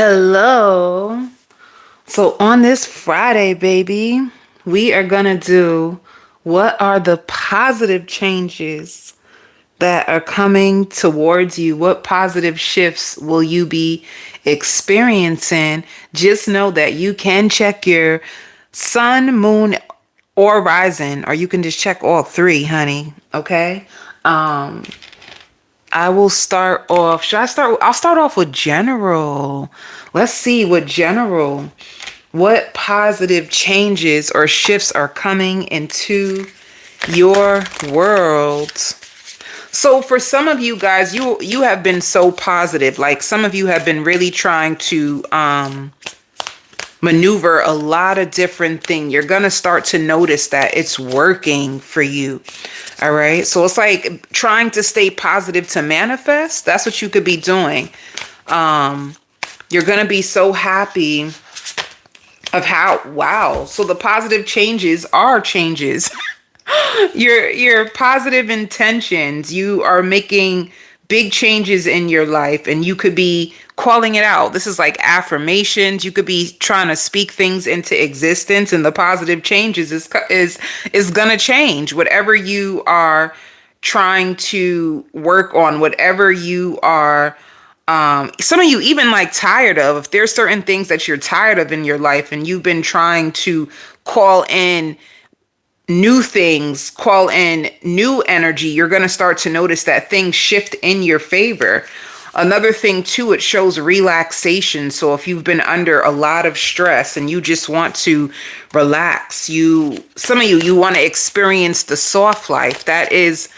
Hello. So on this Friday, baby, we are going to do what are the positive changes that are coming towards you? What positive shifts will you be experiencing? Just know that you can check your sun, moon, or rising, or you can just check all three, honey. Okay? Um, I will start off. Should I start? I'll start off with general. Let's see what general, what positive changes or shifts are coming into your world. So for some of you guys, you have been so positive. Like some of you have been really trying to maneuver a lot of different things. You're going to start to notice that it's working for you. All right. So it's like trying to stay positive to manifest. That's what you could be doing. You're going to be so happy of how, wow. So the positive changes are changes. Your positive intentions, you are making big changes in your life, and you could be calling it out. This is like affirmations. You could be trying to speak things into existence, and the positive changes is gonna change whatever you are trying to work on, whatever you are some of you even like tired of. If there's certain things that you're tired of in your life and you've been trying to call in new things, call in new energy, you're going to start to notice that things shift in your favor. Another thing too, it shows relaxation. So if you've been under a lot of stress and you just want to relax, some of you want to experience the soft life. That is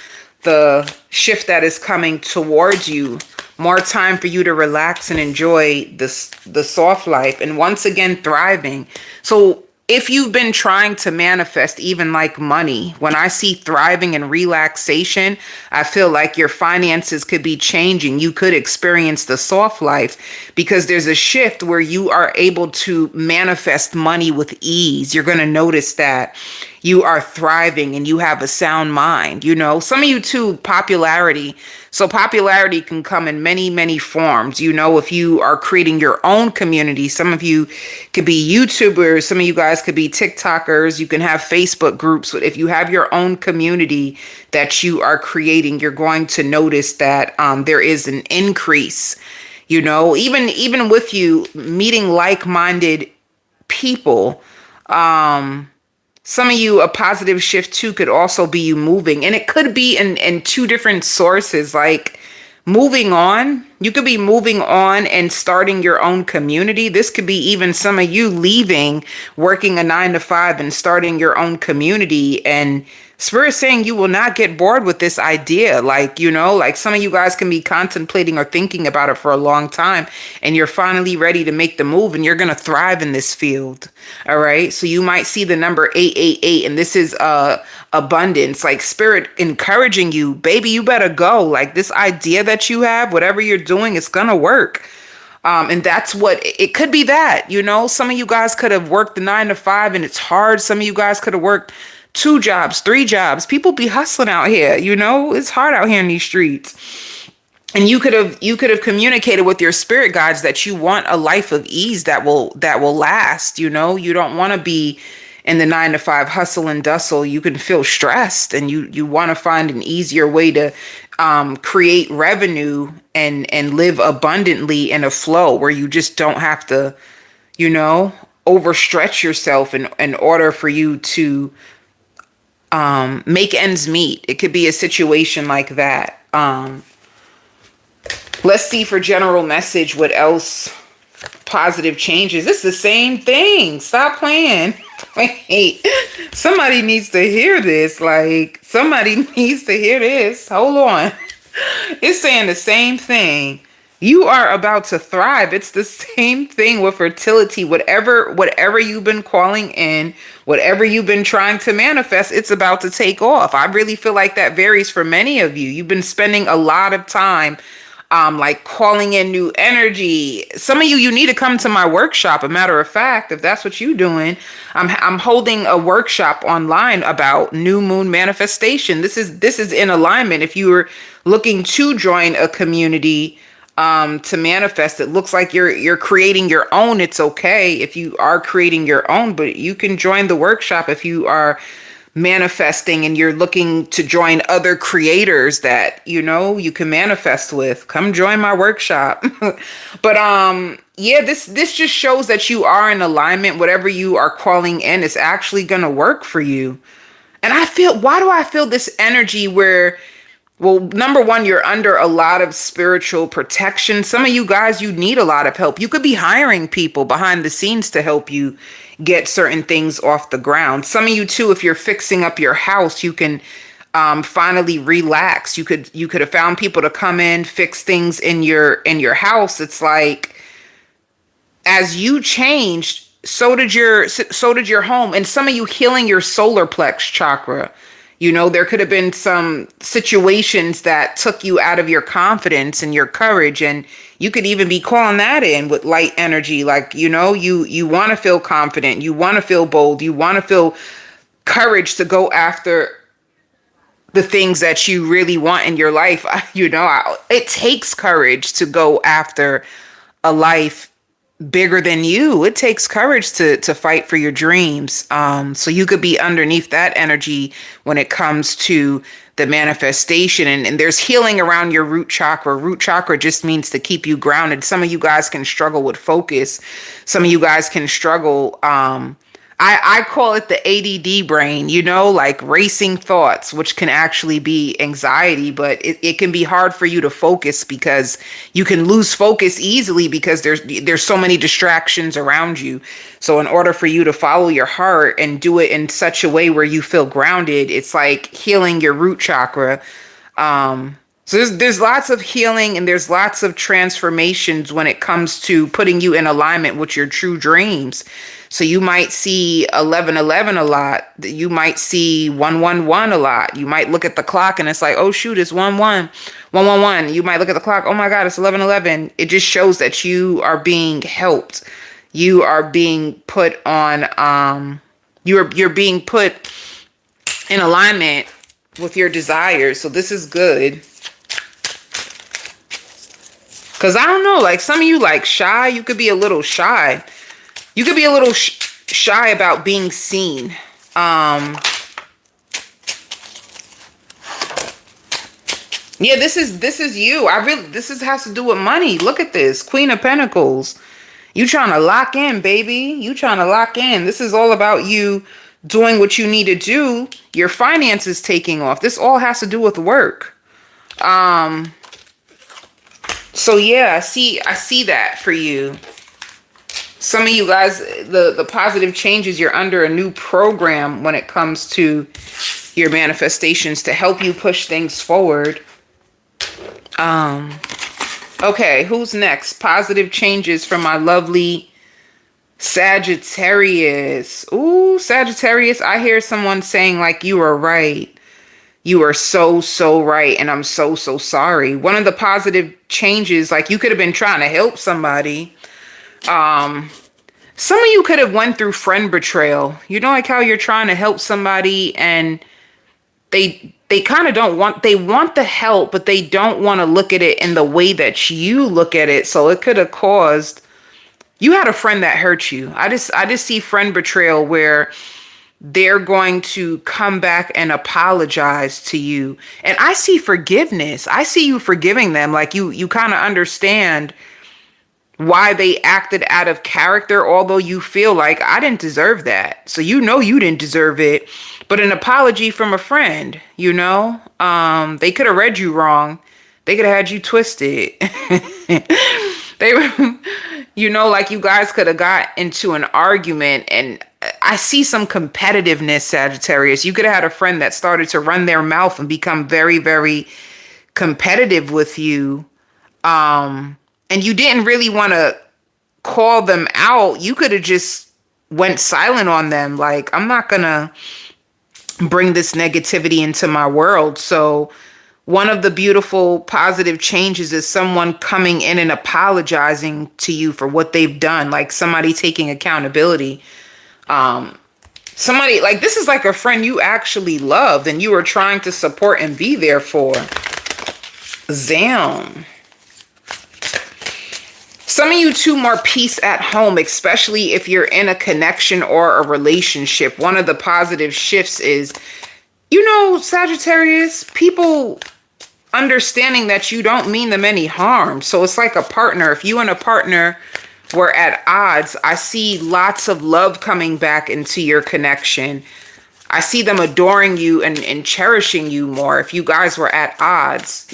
the shift that is coming towards you. More time for you to relax and enjoy the soft life, and once again thriving. So if you've been trying to manifest even like money, when I see thriving and relaxation, I feel like your finances could be changing. You could experience the soft life because there's a shift where you are able to manifest money with ease. You're going to notice that you are thriving and you have a sound mind. Some of you too, popularity. So popularity can come in many, many forms. If you are creating your own community, some of you could be YouTubers, some of you guys could be TikTokers, you can have Facebook groups. If you have your own community that you are creating, you're going to notice that there is an increase. Even with you meeting like-minded people, some of you, a positive shift too could also be you moving. And it could be in two different sources, like moving on. You could be moving on and starting your own community. This could be even some of you leaving, working a 9 to 5 and starting your own community. And Spirit saying you will not get bored with this idea. Like some of you guys can be contemplating or thinking about it for a long time, and you're finally ready to make the move, and you're going to thrive in this field. All right. So you might see the number 888, and this is abundance, like Spirit encouraging you, baby, you better go. Like this idea that you have, whatever you're doing, it's going to work. And that's what it could be. That, some of you guys could have worked the 9 to 5 and it's hard. Some of you guys could have worked 2 jobs, 3 jobs. People be hustling out here. It's hard out here in these streets. And you could have communicated with your spirit guides that you want a life of ease that will last. You don't want to be in the 9 to 5 hustle and bustle. You can feel stressed, and you want to find an easier way to create revenue and live abundantly in a flow where you just don't have to, overstretch yourself in order for you to make ends meet. It could be a situation like that. Let's see for general message what else positive changes. It's the same thing. Stop playing. Wait, somebody needs to hear this. Like, somebody needs to hear this. Hold on. It's saying the same thing. You are about to thrive. It's the same thing with fertility. Whatever you've been calling in, whatever you've been trying to manifest, it's about to take off. I really feel like that varies for many of you. You've been spending a lot of time like calling in new energy. Some of you need to come to my workshop. A matter of fact, if that's what you're doing, I'm holding a workshop online about new moon manifestation. This is in alignment. If you were looking to join a community, to manifest. It looks like you're creating your own. It's okay if you are creating your own, but you can join the workshop if you are manifesting and you're looking to join other creators that you can manifest with. Come join my workshop. But yeah, this just shows that you are in alignment. Whatever you are calling in is actually going to work for you. And why do I feel this energy where, well, number one, you're under a lot of spiritual protection. Some of you guys, you need a lot of help. You could be hiring people behind the scenes to help you get certain things off the ground. Some of you too, if you're fixing up your house, you can finally relax. You could have found people to come in, fix things in your house. It's like, as you changed, so did your home. And some of you healing your solar plex chakra. There could have been some situations that took you out of your confidence and your courage, and you could even be calling that in with light energy. Like, you want to feel confident, you want to feel bold, you want to feel courage to go after the things that you really want in your life. It takes courage to go after a life bigger than you. It takes courage to fight for your dreams. So you could be underneath that energy when it comes to the manifestation, and there's healing around your root chakra. Root chakra just means to keep you grounded. Some of you guys can struggle with focus. Some of you guys can struggle. I call it the ADD brain, like racing thoughts, which can actually be anxiety, but it can be hard for you to focus because you can lose focus easily because there's so many distractions around you. So in order for you to follow your heart and do it in such a way where you feel grounded, it's like healing your root chakra. So there's lots of healing and there's lots of transformations when it comes to putting you in alignment with your true dreams. So you might see 1111 a lot. You might see 111 a lot. You might look at the clock and it's like, oh shoot, it's 111. You might look at the clock, oh my God, it's 1111. It just shows that you are being helped. You are being put on, you're being put in alignment with your desires. So this is good. Cause I don't know, like some of you like shy. You could be a little shy. You could be a little shy about being seen. Yeah, this is you. Has to do with money. Look at this, Queen of Pentacles. You trying to lock in, baby. You trying to lock in. This is all about you doing what you need to do. Your finances taking off. This all has to do with work. So yeah, I see that for you. Some of you guys, the positive changes, you're under a new program when it comes to your manifestations to help you push things forward. Okay, who's next? Positive changes from my lovely Sagittarius. Ooh, Sagittarius, I hear someone saying like, you are right. You are so, so right. And I'm so, so sorry. One of the positive changes, like you could have been trying to help somebody. Some of you could have went through friend betrayal. Like how you're trying to help somebody and they kind of they want the help, but they don't want to look at it in the way that you look at it. So it could have caused, you had a friend that hurt you. I just see friend betrayal where they're going to come back and apologize to you. And I see forgiveness. I see you forgiving them. Like you kind of understand why they acted out of character, although you feel like I didn't deserve that. So you didn't deserve it. But an apology from a friend, they could have read you wrong. They could have had you twisted. They were, like you guys could have got into an argument, and I see some competitiveness, Sagittarius. You could have had a friend that started to run their mouth and become very, very competitive with you. And you didn't really want to call them out. You could have just went silent on them. Like, I'm not going to bring this negativity into my world. So one of the beautiful positive changes is someone coming in and apologizing to you for what they've done. Like somebody taking accountability. Somebody like, this is like a friend you actually loved and you were trying to support and be there for. Zam. Some of you too, more peace at home, especially if you're in a connection or a relationship. One of the positive shifts is, Sagittarius, people understanding that you don't mean them any harm. So it's like a partner. If you and a partner were at odds, I see lots of love coming back into your connection. I see them adoring you and cherishing you more if you guys were at odds,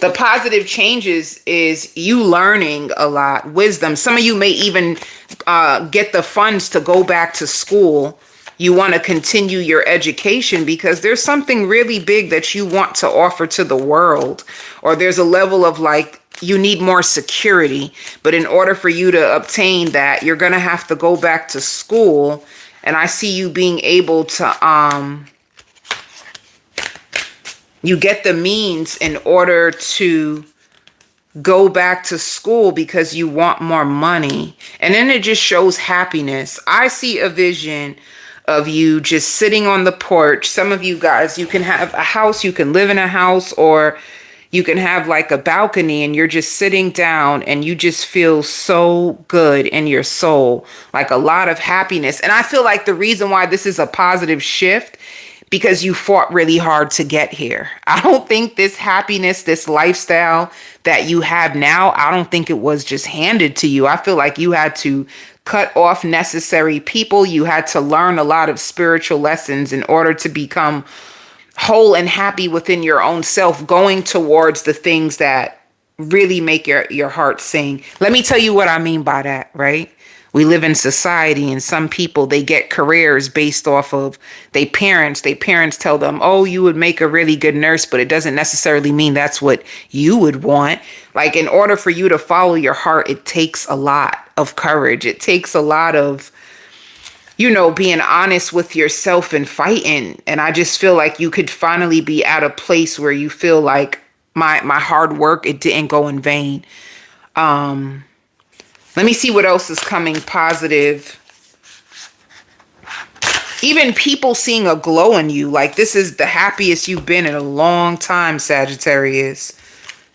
The positive changes is you learning a lot, wisdom. Some of you may even get the funds to go back to school. You want to continue your education because there's something really big that you want to offer to the world. Or there's a level of you need more security. But in order for you to obtain that, you're going to have to go back to school. And I see you being able to... you get the means in order to go back to school because you want more money. And then it just shows happiness. I see a vision of you just sitting on the porch. Some of you guys, you can have a house, you can live in a house, or you can have a balcony and you're just sitting down and you just feel so good in your soul, a lot of happiness. And I feel like the reason why this is a positive shift because you fought really hard to get here. I don't think this happiness, this lifestyle that you have now, I don't think it was just handed to you. I feel like you had to cut off necessary people. You had to learn a lot of spiritual lessons in order to become whole and happy within your own self, going towards the things that really make your heart sing. Let me tell you what I mean by that, right? We live in society and some people, they get careers based off of their parents. Their parents tell them, oh, you would make a really good nurse, but it doesn't necessarily mean that's what you would want. In order for you to follow your heart, it takes a lot of courage. It takes a lot of, being honest with yourself and fighting. And I just feel like you could finally be at a place where you feel like my hard work, it didn't go in vain. Let me see what else is coming positive. Even people seeing a glow in you. This is the happiest you've been in a long time, Sagittarius.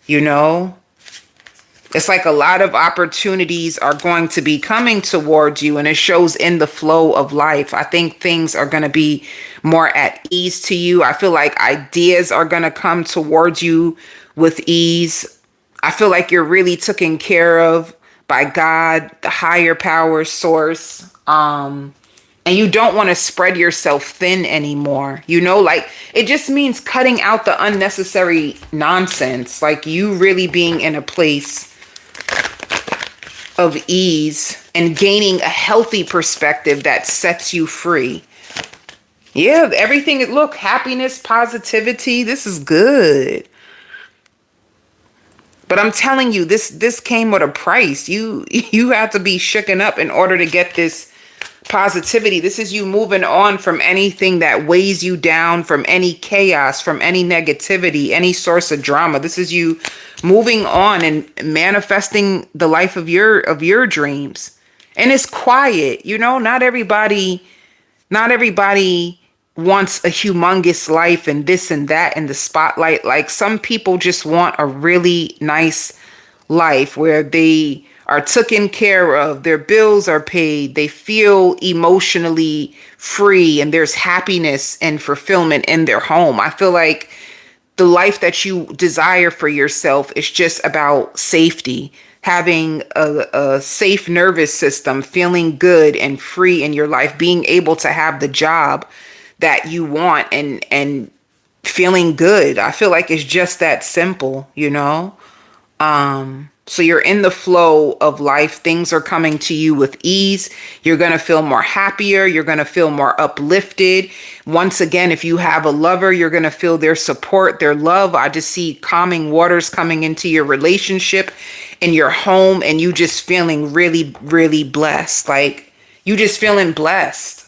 It's a lot of opportunities are going to be coming towards you, and it shows in the flow of life. I think things are going to be more at ease to you. I feel like ideas are going to come towards you with ease. I feel like you're really taken care of by God, the higher power source. And you don't want to spread yourself thin anymore. It just means cutting out the unnecessary nonsense. You really being in a place of ease and gaining a healthy perspective that sets you free. Yeah, everything, look, happiness, positivity, this is good. But I'm telling you, this came with a price. You have to be shooken up in order to get this positivity. This is you moving on from anything that weighs you down, from any chaos, from any negativity, any source of drama. This is you moving on and manifesting the life of your dreams. And it's quiet, not everybody wants a humongous life and this and that in the spotlight. Some people just want a really nice life where they are taken care of, their bills are paid, they feel emotionally free, and there's happiness and fulfillment in their home. I feel like the life that you desire for yourself is just about safety, having a safe nervous system, feeling good and free in your life, being able to have the job that you want and feeling good. I feel like it's just that simple, So you're in the flow of life. Things are coming to you with ease. You're going to feel more happier. You're going to feel more uplifted. Once again, if you have a lover, you're going to feel their support, their love. I just see calming waters coming into your relationship, in your home, and you just feeling really, really blessed. You just feeling blessed.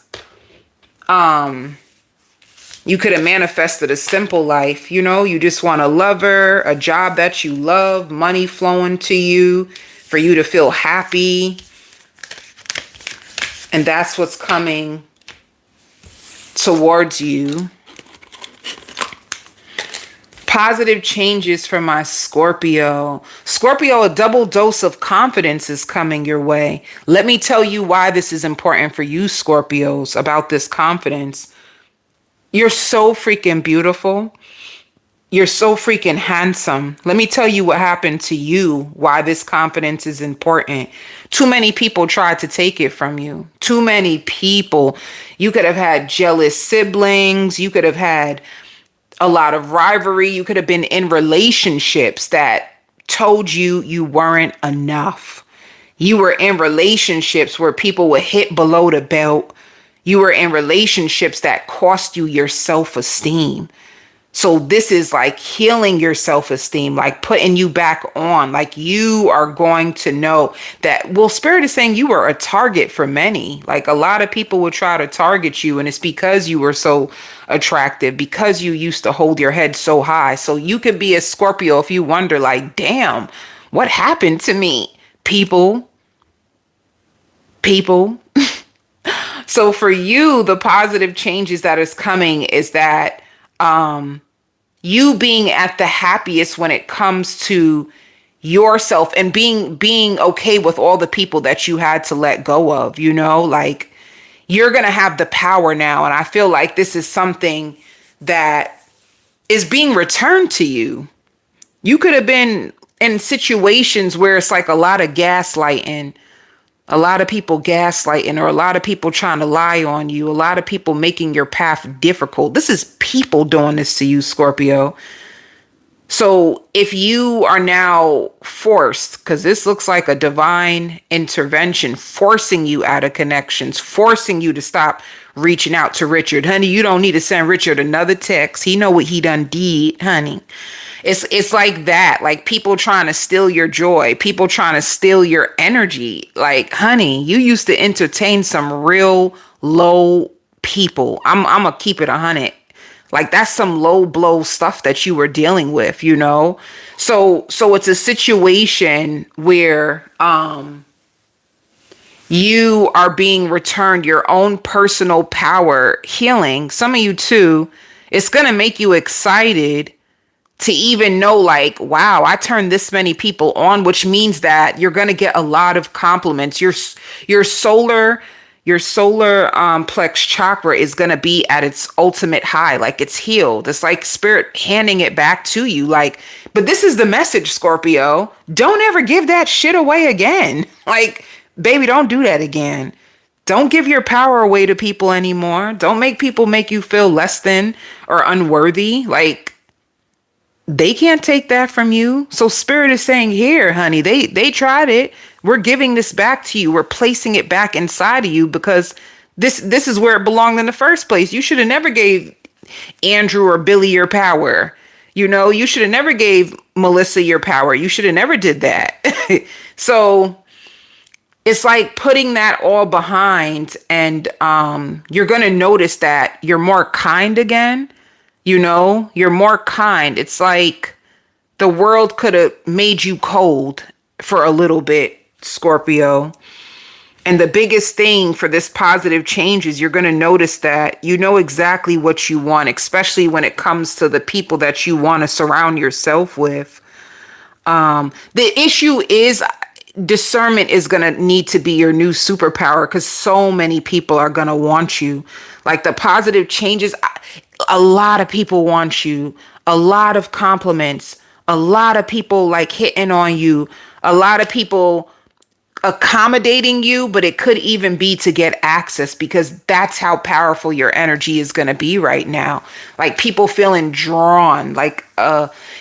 You could have manifested a simple life, you just want a lover, a job that you love, money flowing to you, for you to feel happy. And that's what's coming towards you. Positive changes for my Scorpio. Scorpio, a double dose of confidence is coming your way. Let me tell you why this is important for you, Scorpios, about this confidence. You're so freaking beautiful. You're so freaking handsome. Let me tell you what happened to you, why this confidence is important. Too many people tried to take it from you. Too many people. You could have had jealous siblings. You could have had a lot of rivalry. You could have been in relationships that told you you weren't enough. You were in relationships where people would hit below the belt. You were in relationships that cost you your self-esteem. So this is like healing your self-esteem, like putting you back on, like you are going to know that, well, Spirit is saying you were a target for many. Like a lot of people will try to target you, and it's because you were so attractive, because you used to hold your head so high. So you could be a Scorpio if you wonder like, damn, what happened to me? People. So for you, the positive changes that is coming is that, you being at the happiest when it comes to yourself and being okay with all the people that you had to let go of, like you're going to have the power now. And I feel like this is something that is being returned to you. You could have been in situations where it's like a lot of gaslighting, a lot of people gaslighting, or a lot of people trying to lie on you, a lot of people making your path difficult. This is people doing this to you, Scorpio. So if you are now forced, because this looks like a divine intervention, forcing you out of connections, forcing you to stop reaching out to Richard. Honey, you don't need to send Richard another text. He know what he done did, honey. It's like that, like people trying to steal your joy, people trying to steal your energy. Like, honey, you used to entertain some real low people. I'm gonna keep it 100. Like that's some low blow stuff that you were dealing with, So it's a situation where you are being returned your own personal power healing. Some of you too, it's gonna make you excited to even know like, wow, I turned this many people on, which means that you're going to get a lot of compliments. Your solar plex chakra is going to be at its ultimate high. Like it's healed. It's like spirit handing it back to you. Like, but this is the message, Scorpio. Don't ever give that shit away again. Like, baby, don't do that again. Don't give your power away to people anymore. Don't make people make you feel less than or unworthy. Like, they can't take that from you. So spirit is saying, here, honey, they tried it. We're giving this back to you. We're placing it back inside of you because this is where it belonged in the first place. You should have never gave Andrew or Billy your power. You should have never gave Melissa your power. You should have never did that. So it's like putting that all behind, and you're going to notice that you're more kind again. You're more kind. It's like the world could have made you cold for a little bit, Scorpio. And the biggest thing for this positive change is you're going to notice that you know exactly what you want, especially when it comes to the people that you want to surround yourself with. The issue is discernment is going to need to be your new superpower because so many people are going to want you. Like the positive changes, a lot of people want you, a lot of compliments, a lot of people like hitting on you, a lot of people accommodating you, but it could even be to get access because that's how powerful your energy is going to be right now. Like people feeling drawn, like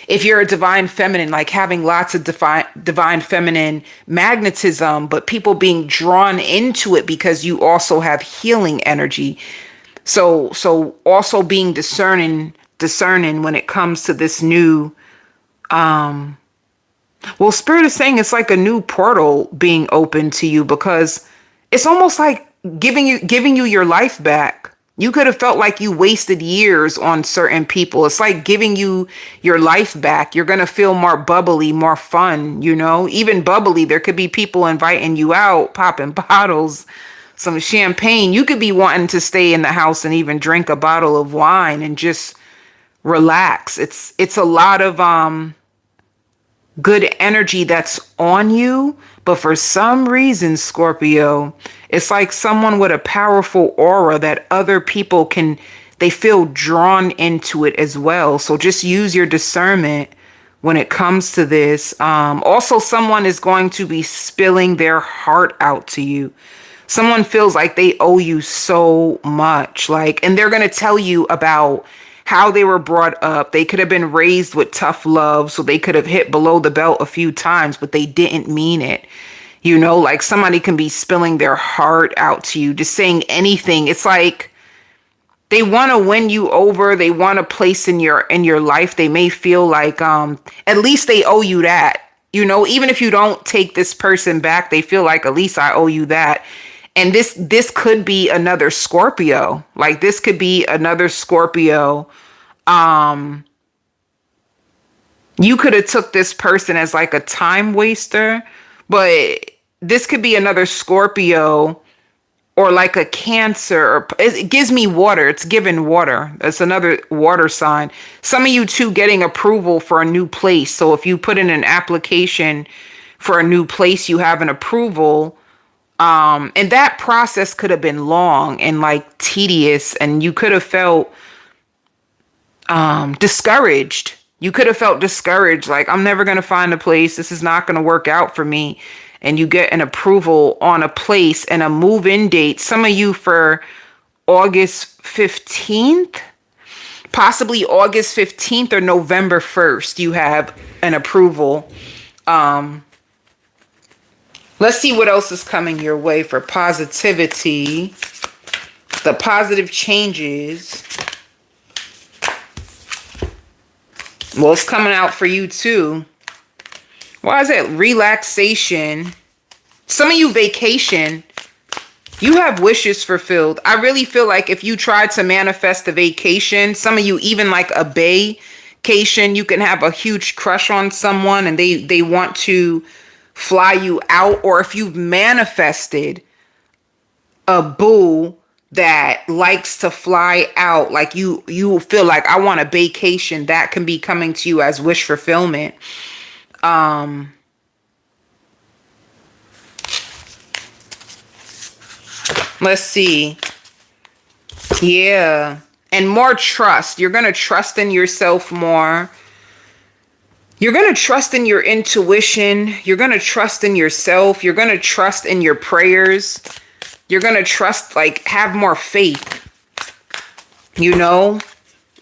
if you're a divine feminine, like having lots of divine feminine magnetism, but people being drawn into it because you also have healing energy. So also being discerning when it comes to this new, well, Spirit is saying it's like a new portal being open to you because it's almost like giving you your life back. You could have felt like you wasted years on certain people. It's like giving you your life back. You're going to feel more bubbly, more fun, even bubbly. There could be people inviting you out, popping bottles, some champagne. You could be wanting to stay in the house and even drink a bottle of wine and just relax. It's a lot of good energy that's on you, but for some reason, Scorpio, it's like someone with a powerful aura that other people can, they feel drawn into it as well. So just use your discernment when it comes to this. Also, someone is going to be spilling their heart out to you. Someone feels like they owe you so much, like, and they're going to tell you about how they were brought up. They could have been raised with tough love, so they could have hit below the belt a few times, but they didn't mean it. You know, like somebody can be spilling their heart out to you, just saying anything. It's like they want to win you over. They want a place in your life. They may feel like at least they owe you that. You know, even if you don't take this person back, they feel like at least I owe you that. And this could be another Scorpio. Like this could be another Scorpio. You could have took this person as like a time waster, but this could be another Scorpio or like a Cancer. It gives me water. It's given water. It's another water sign. Some of you too getting approval for a new place. So if you put in an application for a new place, you have an approval. And that process could have been long and like tedious, and you could have felt discouraged. You could have felt discouraged, like I'm never going to find a place. This is not going to work out for me. And you get an approval on a place and a move-in date. Some of you for August 15th, possibly August 15th or November 1st, you have an approval. Let's see what else is coming your way for positivity. The positive changes. Well, it's coming out for you too. Why is it relaxation? Some of you vacation. You have wishes fulfilled. I really feel like if you tried to manifest a vacation, some of you even like a vacation, you can have a huge crush on someone and they want to fly you out. Or if you've manifested a boo that likes to fly out, like you feel like I want a vacation, that can be coming to you as wish fulfillment. Let's see. Yeah. And more trust. You're going to trust in yourself more. You're going to trust in your intuition. You're going to trust in yourself. You're going to trust in your prayers. You're going to trust, like, have more faith. You know,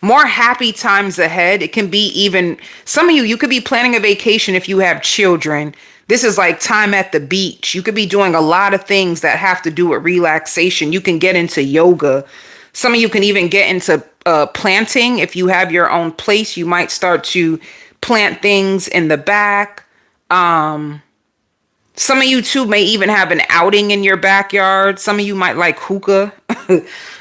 more happy times ahead. It can be even, some of you could be planning a vacation if you have children. This is like time at the beach. You could be doing a lot of things that have to do with relaxation. You can get into yoga. Some of you can even get into planting. If you have your own place, you might start to plant things in the back. Some of you too may even have an outing in your backyard. Some of you might like hookah.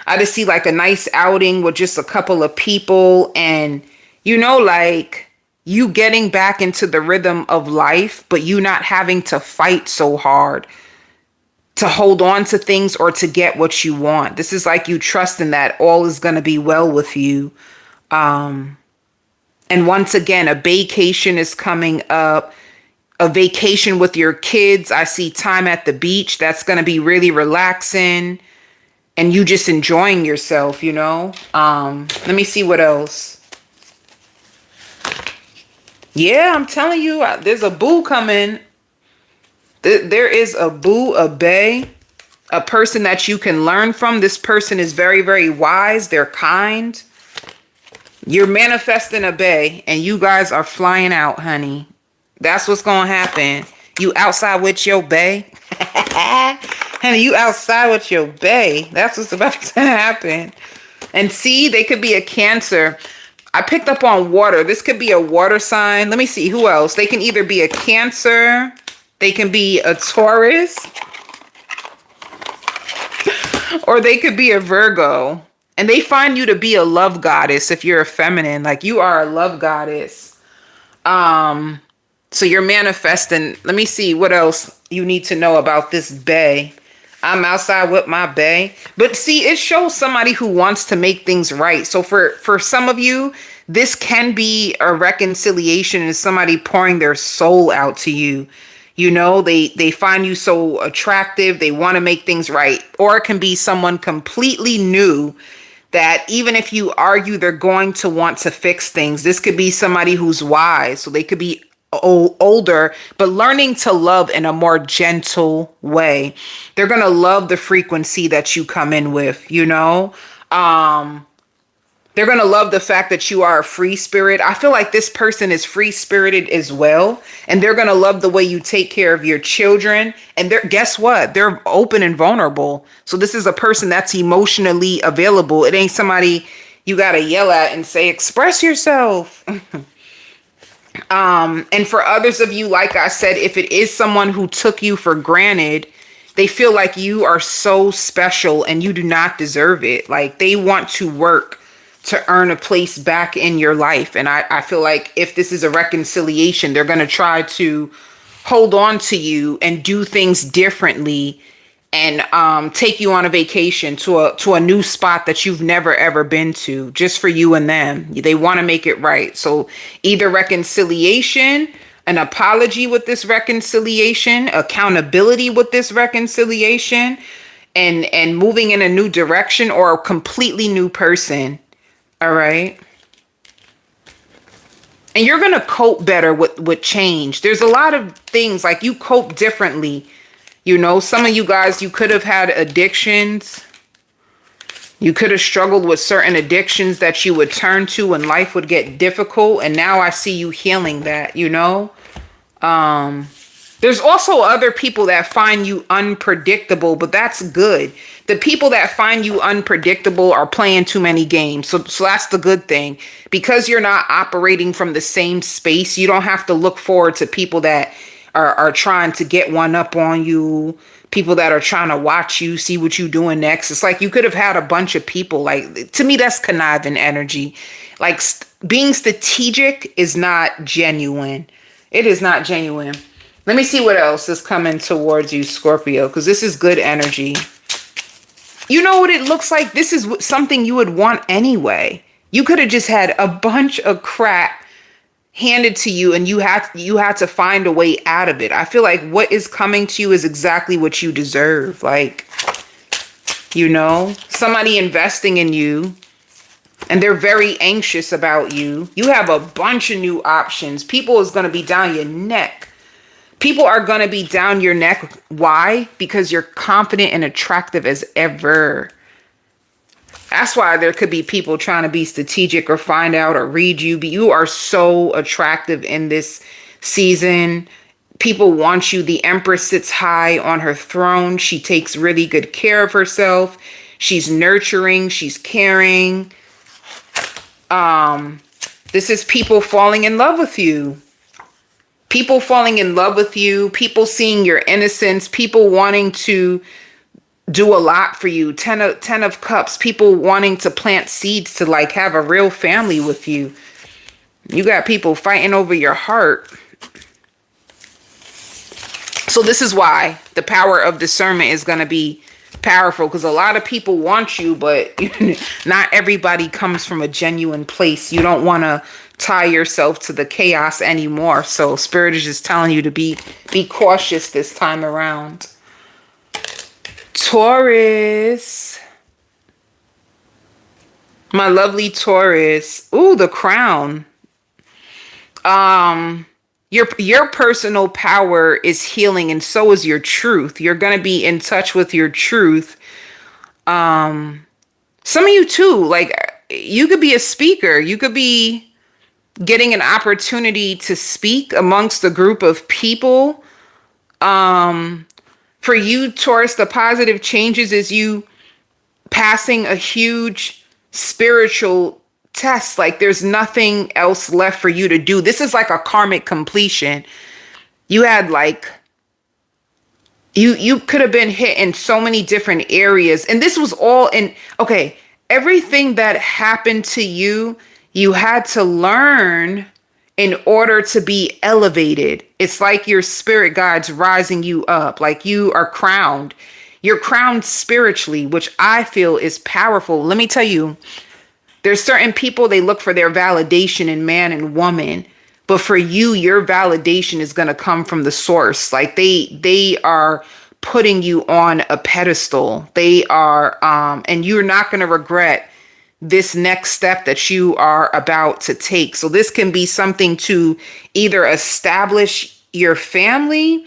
I just see like a nice outing with just a couple of people and, you know, like you getting back into the rhythm of life, but you not having to fight so hard to hold on to things or to get what you want. This is like you trusting that all is going to be well with you. And once again, a vacation is coming up. A vacation with your kids. I see time at the beach. That's going to be really relaxing. And you just enjoying yourself, you know. Let me see what else. Yeah, I'm telling you, there's a boo coming. There is a boo, a bae, a person that you can learn from. This person is very, very wise. They're kind. You're manifesting a bae and you guys are flying out, honey. That's what's going to happen. You outside with your bae. Honey, you outside with your bae. That's what's about to happen. And see, they could be a Cancer. I picked up on water. This could be a water sign. Let me see. Who else? They can either be a Cancer. They can be a Taurus. Or they could be a Virgo. And they find you to be a love goddess if you're a feminine. Like you are a love goddess. So you're manifesting. Let me see what else you need to know about this bae. I'm outside with my bae. But see, it shows somebody who wants to make things right. So for some of you, this can be a reconciliation and somebody pouring their soul out to you. You know, they find you so attractive, they want to make things right. Or it can be someone completely new that even if you argue, they're going to want to fix things. This could be somebody who's wise, so they could be older, but learning to love in a more gentle way. They're going to love the frequency that you come in with, you know? They're going to love the fact that you are a free spirit. I feel like this person is free spirited as well. And they're going to love the way you take care of your children. And guess what? They're open and vulnerable. So this is a person that's emotionally available. It ain't somebody you got to yell at and say, express yourself. And for others of you, like I said, if it is someone who took you for granted, they feel like you are so special and you do not deserve it. Like they want to work to earn a place back in your life. And I feel like if this is a reconciliation, they're going to try to hold on to you and do things differently and take you on a vacation to a new spot that you've never ever been to, just for you and them. They want to make it right. So either reconciliation, an apology with this reconciliation, accountability with this reconciliation, and moving in a new direction, or a completely new person. All right. And you're going to cope better with change. There's a lot of things like you cope differently. You know, some of you guys, you could have had addictions. You could have struggled with certain addictions that you would turn to when life would get difficult. And now I see you healing that, you know. There's also other people that find you unpredictable, but that's good. The people that find you unpredictable are playing too many games. So that's the good thing. Because you're not operating from the same space, you don't have to look forward to people that are trying to get one up on you, people that are trying to watch you, see what you're doing next. It's like you could have had a bunch of people. Like, to me, that's conniving energy. Like, being strategic is not genuine. It is not genuine. Let me see what else is coming towards you, Scorpio, because this is good energy. You know what it looks like? This is something you would want anyway. You could have just had a bunch of crap handed to you and you had to find a way out of it. I feel like what is coming to you is exactly what you deserve. Like, you know, somebody investing in you and they're very anxious about you. You have a bunch of new options. People is going to be down your neck. People are going to be down your neck. Why? Because you're confident and attractive as ever. That's why there could be people trying to be strategic or find out or read you. But you are so attractive in this season. People want you. The Empress sits high on her throne. She takes really good care of herself. She's nurturing. She's caring. This is people falling in love with you. People falling in love with you. People seeing your innocence. People wanting to do a lot for you. 10 of cups. People wanting to plant seeds to like have a real family with you. You got people fighting over your heart. So this is why the power of discernment is going to be powerful, because a lot of people want you, but not everybody comes from a genuine place. You don't want to tie yourself to the chaos anymore. So Spirit is just telling you to be cautious this time around. Taurus. My lovely Taurus. Ooh, the Crown. Your personal power is healing, and so is your truth. You're going to be in touch with your truth. Some of you too, like, you could be a speaker. You could be getting an opportunity to speak amongst a group of people. For you, Taurus, the positive changes is you passing a huge spiritual test. Like, there's nothing else left for you to do. This is like a karmic completion. You had like, you could have been hit in so many different areas. And this was all in, okay, everything that happened to you, you had to learn in order to be elevated. It's like your spirit guides rising you up. Like, you are crowned. You're crowned spiritually, which I feel is powerful. Let me tell you, There's certain people, they look for their validation in man and woman. But for you, your validation is going to come from the source. Like they are putting you on a pedestal. They are, and you're not going to regret this next step that you are about to take. So this can be something to either establish your family,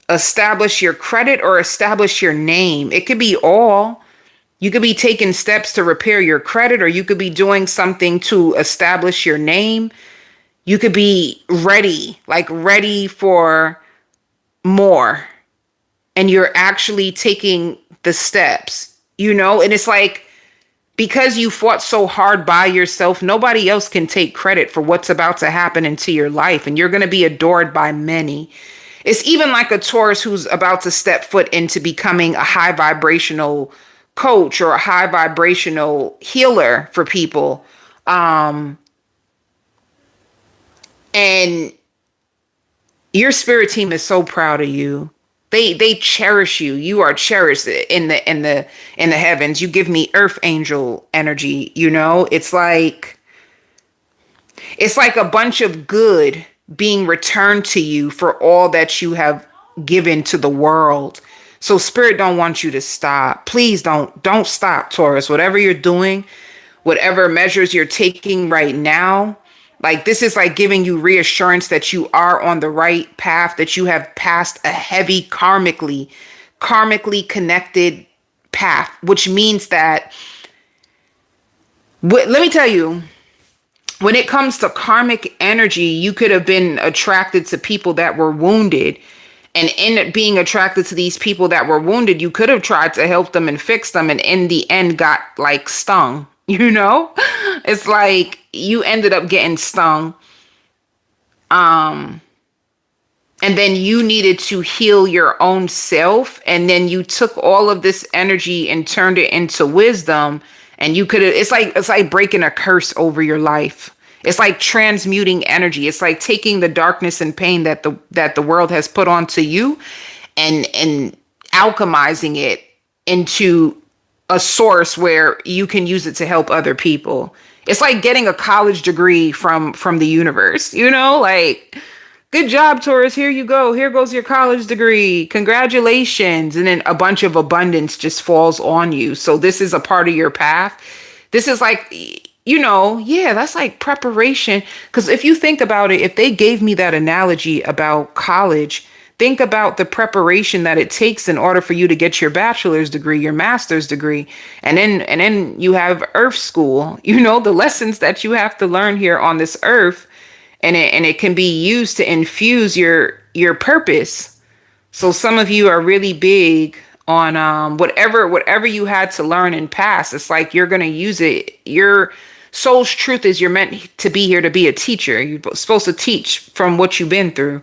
establish your credit, or establish your name. It could be all. You could be taking steps to repair your credit, or you could be doing something to establish your name. You could be ready, like ready for more. And you're actually taking the steps, you know? And it's like, because you fought so hard by yourself, nobody else can take credit for what's about to happen into your life. And you're going to be adored by many. It's even like a Taurus who's about to step foot into becoming a high vibrational coach or a high vibrational healer for people. And your spirit team is so proud of you. They cherish you. You are cherished in the heavens. You give me earth angel energy, you know? It's like a bunch of good being returned to you for all that you have given to the world. So spirit don't want you to stop. Please don't stop, Taurus. Whatever you're doing, whatever measures you're taking right now, like this is like giving you reassurance that you are on the right path, that you have passed a heavy karmically connected path, which means that, let me tell you, when it comes to karmic energy, you could have been attracted to people that were wounded. And in being attracted to these people that were wounded, you could have tried to help them and fix them, and in the end got like stung, you know? It's like you ended up getting stung. And then you needed to heal your own self. And then you took all of this energy and turned it into wisdom. And you could have, it's like breaking a curse over your life. It's like transmuting energy. It's like taking the darkness and pain that the world has put onto you and alchemizing it into a source where you can use it to help other people. It's like getting a college degree from the universe, you know, like, good job, Taurus. Here you go. Here goes your college degree. Congratulations. And then a bunch of abundance just falls on you. So this is a part of your path. This is like, you know, yeah, that's like preparation. Because if you think about it, if they gave me that analogy about college, think about the preparation that it takes in order for you to get your bachelor's degree, your master's degree, and then you have earth school, you know, the lessons that you have to learn here on this earth, and it can be used to infuse your purpose. So some of you are really big on whatever you had to learn in past. It's like you're going to use it. Your soul's truth is you're meant to be here to be a teacher. You're supposed to teach from what you've been through.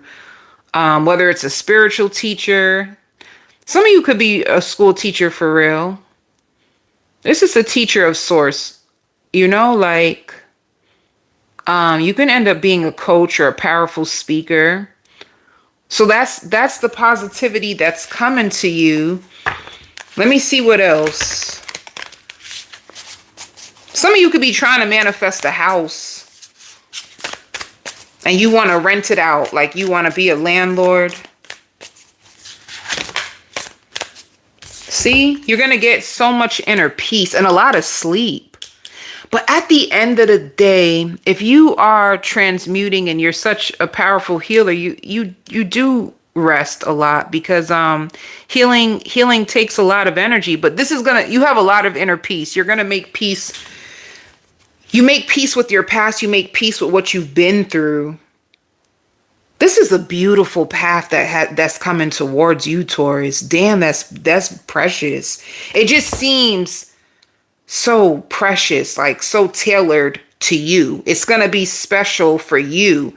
Whether it's a spiritual teacher, some of you could be a school teacher for real. This is a teacher of sorts, you know, like, you can end up being a coach or a powerful speaker. So that's the positivity that's coming to you. Let me see what else. Some of you could be trying to manifest a house. And you want to rent it out, like you want to be a landlord. See, you're going to get so much inner peace and a lot of sleep. But at the end of the day, if you are transmuting and you're such a powerful healer, you do rest a lot, because healing takes a lot of energy. But this is you have a lot of inner peace. You're going to make peace. You make peace with your past. You make peace with what you've been through. This is a beautiful path that's coming towards you, Taurus. Damn, that's precious. It just seems so precious, like so tailored to you. It's going to be special for you.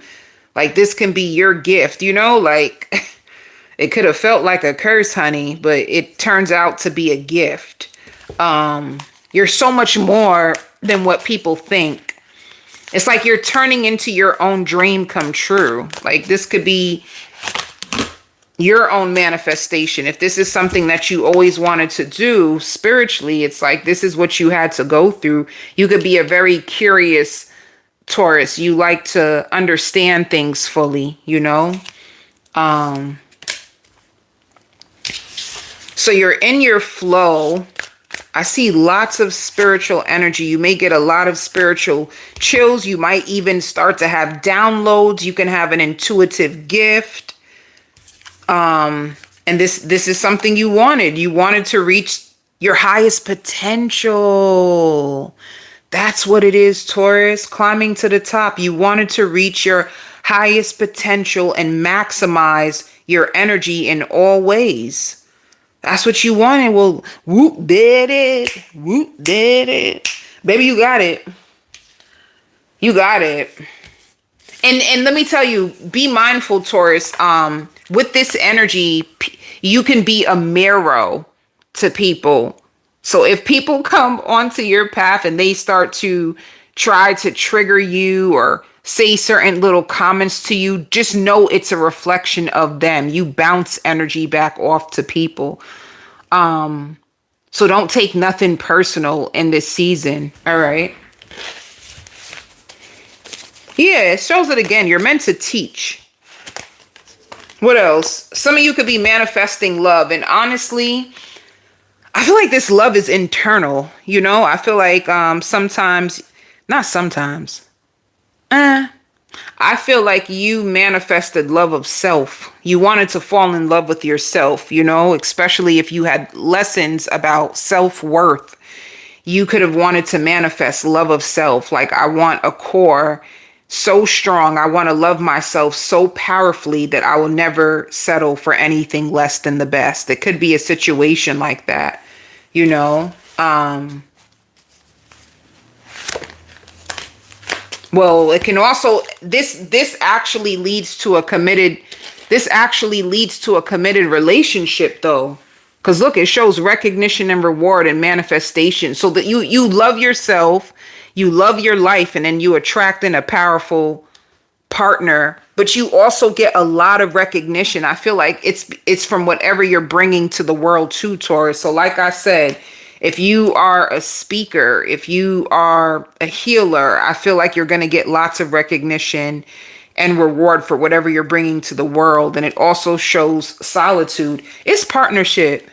Like this can be your gift, you know, like it could have felt like a curse, honey, but it turns out to be a gift. You're so much more than what people think. It's like you're turning into your own dream come true. Like this could be your own manifestation. If this is something that you always wanted to do spiritually, it's like this is what you had to go through. You could be a very curious Taurus. You like to understand things fully, you know? So you're in your flow. I see lots of spiritual energy. You may get a lot of spiritual chills. You might even start to have downloads. You can have an intuitive gift. And this is something you wanted. You wanted to reach your highest potential. That's what it is, Taurus. Climbing to the top. You wanted to reach your highest potential and maximize your energy in all ways. That's what you wanted. Well, whoop, did it. Whoop, did it. Baby, you got it. You got it. And let me tell you, be mindful, Taurus. With this energy, you can be a mirror to people. So if people come onto your path and they start to try to trigger you or say certain little comments to you, just know it's a reflection of them. You bounce energy back off to people. So don't take nothing personal in this season. All right. Yeah, it shows it again. You're meant to teach. What else? Some of you could be manifesting love. And honestly, I feel like this love is internal. You know, I feel like sometimes, not sometimes. I feel like you manifested love of self. You wanted to fall in love with yourself, you know, especially if you had lessons about self-worth. You could have wanted to manifest love of self. Like, I want a core so strong. I want to love myself so powerfully that I will never settle for anything less than the best. It could be a situation like that, you know. Well, it can also, this actually leads to a committed relationship though. Because look, it shows recognition and reward and manifestation. So that you love yourself, you love your life, and then you attract in a powerful partner. But you also get a lot of recognition. I feel like it's from whatever you're bringing to the world too, Taurus. So like I said, if you are a speaker, if you are a healer, I feel like you're going to get lots of recognition and reward for whatever you're bringing to the world. And it also shows solitude. It's partnership.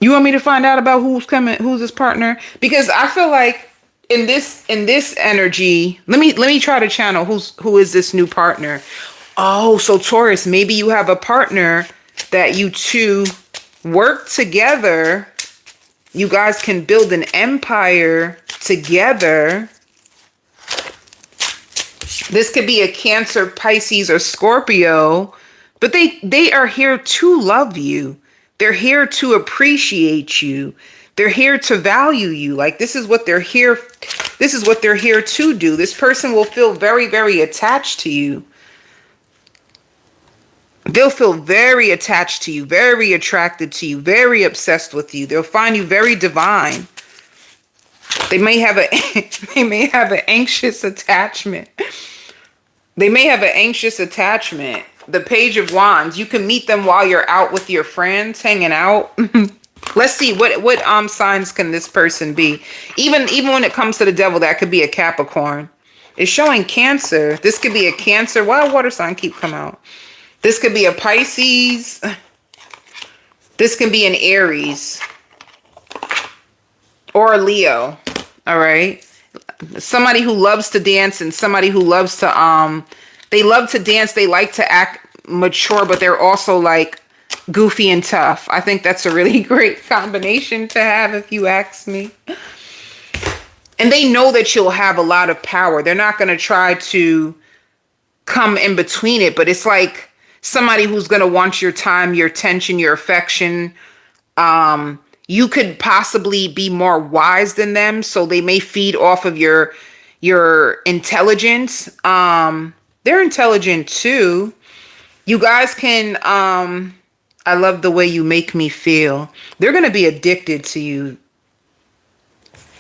You want me to find out about who's this partner? Because I feel like in this energy, let me try to channel who is this new partner. Oh, so Taurus, maybe you have a partner that you two work together. You guys can build an empire together. This could be a Cancer, Pisces, or Scorpio, but they are here to love you. They're here to appreciate you. They're here to value you. Like, this is what they're here. This is what they're here to do. This person will feel very, very attached to you. They'll feel very attached to you, very attracted to you, very obsessed with you. They'll find you very divine. They may have an anxious attachment. They may have an anxious attachment. The Page of Wands. You can meet them while you're out with your friends, hanging out. Let's see what signs can this person be. Even when it comes to the devil, that could be a Capricorn. It's showing Cancer. This could be a Cancer. Why water sign keep coming out? This could be a Pisces. This can be an Aries. Or a Leo. All right. Somebody who loves to dance and somebody who loves to, they love to dance. They like to act mature, but they're also like goofy and tough. I think that's a really great combination to have, if you ask me. And they know that you'll have a lot of power. They're not going to try to come in between it, but it's like somebody who's going to want your time, your attention, your affection. You could possibly be more wise than them, so they may feed off of your intelligence. They're intelligent too. You guys can, I love the way you make me feel. They're going to be addicted to you.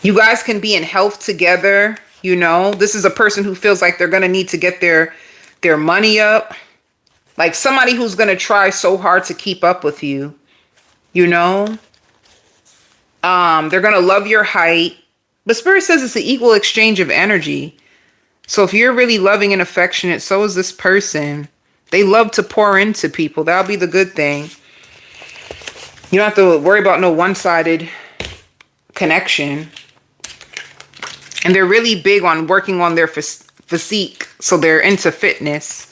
You guys can be in health together. You know, this is a person who feels like they're going to need to get their money up. Like somebody who's going to try so hard to keep up with you, you know? They're going to love your height. But Spirit says it's an equal exchange of energy. So if you're really loving and affectionate, so is this person. They love to pour into people. That'll be the good thing. You don't have to worry about no one-sided connection. And they're really big on working on their physique. So they're into fitness.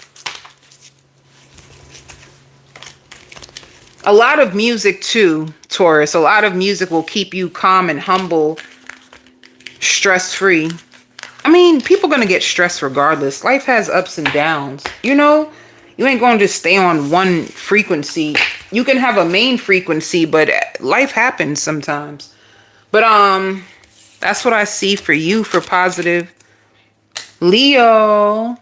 A lot of music too, Taurus. A lot of music will keep you calm and humble, stress-free. I mean, people going to get stressed regardless. Life has ups and downs. You know, you ain't going to just stay on one frequency. You can have a main frequency, but life happens sometimes. But that's what I see for you for positive. Leo.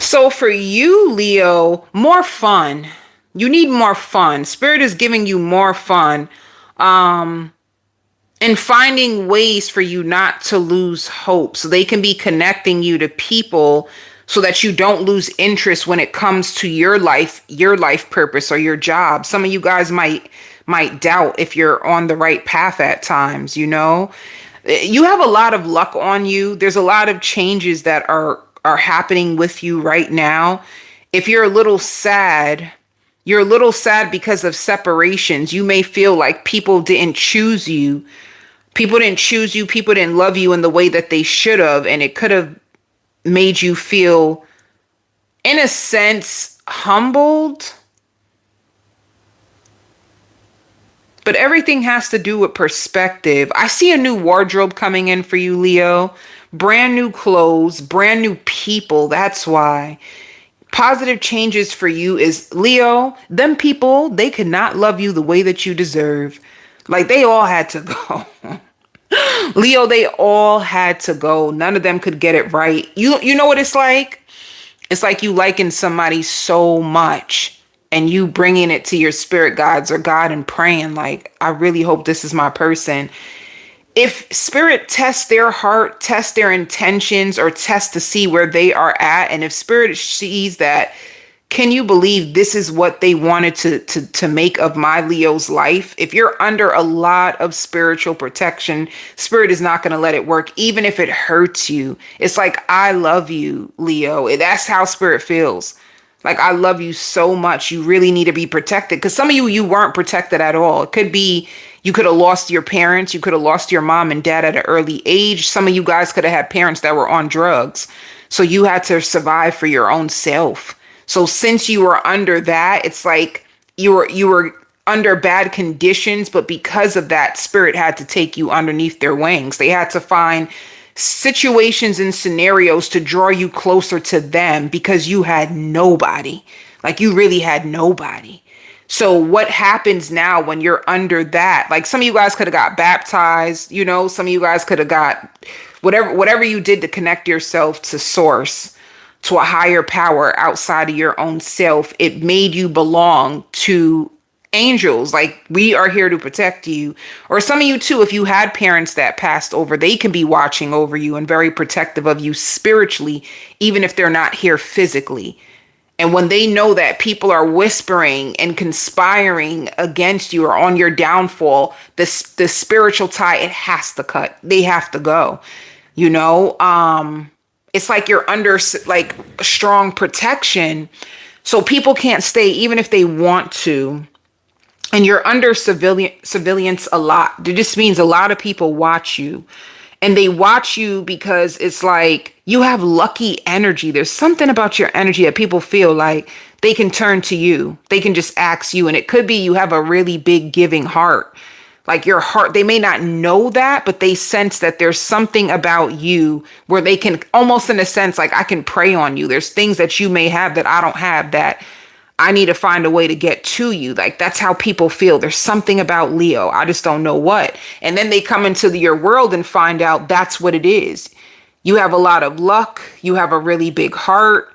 So for you, Leo, more fun. You need more fun. Spirit is giving you more fun. And finding ways for you not to lose hope. So they can be connecting you to people so that you don't lose interest when it comes to your life purpose or your job. Some of you guys might doubt if you're on the right path at times, you know? You have a lot of luck on you. There's a lot of changes that are happening with you right now. If you're a little sad, you're a little sad because of separations. You may feel like people didn't choose you. People didn't choose you. People didn't love you in the way that they should have. And it could have made you feel, in a sense, humbled. But everything has to do with perspective. I see a new wardrobe coming in for you, Leo. Brand new clothes, brand new people. That's why. Positive changes for you is, Leo, them people, they could not love you the way that you deserve. Like, they all had to go. Leo, they all had to go. None of them could get it right. You know what it's like? It's like you liking somebody so much and you bringing it to your spirit guides or God and praying like, I really hope this is my person. If spirit tests their heart, tests their intentions, or tests to see where they are at, and if spirit sees that, can you believe this is what they wanted to make of my Leo's life? If you're under a lot of spiritual protection, spirit is not going to let it work, even if it hurts you. It's like, I love you, Leo. That's how spirit feels. Like, I love you so much. You really need to be protected. Because some of you weren't protected at all. It could be you could have lost your parents. You could have lost your mom and dad at an early age. Some of you guys could have had parents that were on drugs. So you had to survive for your own self. So since you were under that, it's like you were under bad conditions, but because of that, spirit had to take you underneath their wings. They had to find situations and scenarios to draw you closer to them because you had nobody. Like, you really had nobody. So what happens now when you're under that? Like, some of you guys could have got baptized, you know, some of you guys could have got whatever you did to connect yourself to source, to a higher power outside of your own self. It made you belong to angels. Like, we are here to protect you. Or some of you too, if you had parents that passed over, they can be watching over you and very protective of you spiritually, even if they're not here physically. And when they know that people are whispering and conspiring against you or on your downfall, the spiritual tie, it has to cut. They have to go, you know? It's like you're under like strong protection. So people can't stay even if they want to. And you're under surveillance a lot. It just means a lot of people watch you. And they watch you because it's like you have lucky energy. There's something about your energy that people feel like they can turn to you. They can just ask you. And it could be you have a really big giving heart. Like, your heart, they may not know that, but they sense that there's something about you where they can almost, in a sense, like, I can prey on you. There's things that you may have that I don't have that I need to find a way to get to you. Like, that's how people feel. There's something about Leo. I just don't know what. And then they come into your world and find out that's what it is. You have a lot of luck. You have a really big heart.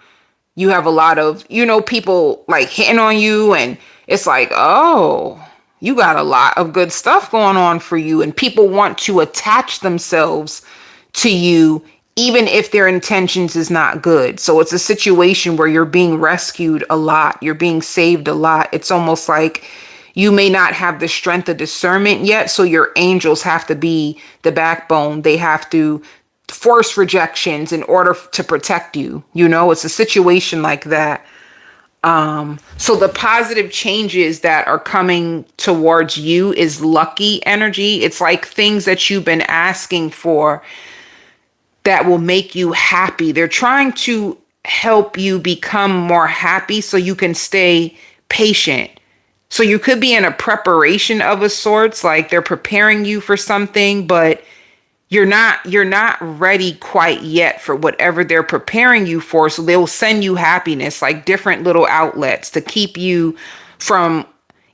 You have a lot of, you know, people like hitting on you. And it's like, oh, you got a lot of good stuff going on for you. And people want to attach themselves to you, even if their intentions is not good. So it's a situation where you're being rescued a lot, you're being saved a lot. It's almost like you may not have the strength of discernment yet, so your angels have to be the backbone. They have to force rejections in order to protect you. You know, it's a situation like that. So the positive changes that are coming towards you is lucky energy. It's like things that you've been asking for that will make you happy. They're trying to help you become more happy so you can stay patient. So you could be in a preparation of a sorts, like they're preparing you for something, but you're not ready quite yet for whatever they're preparing you for. So they'll send you happiness, like different little outlets to keep you from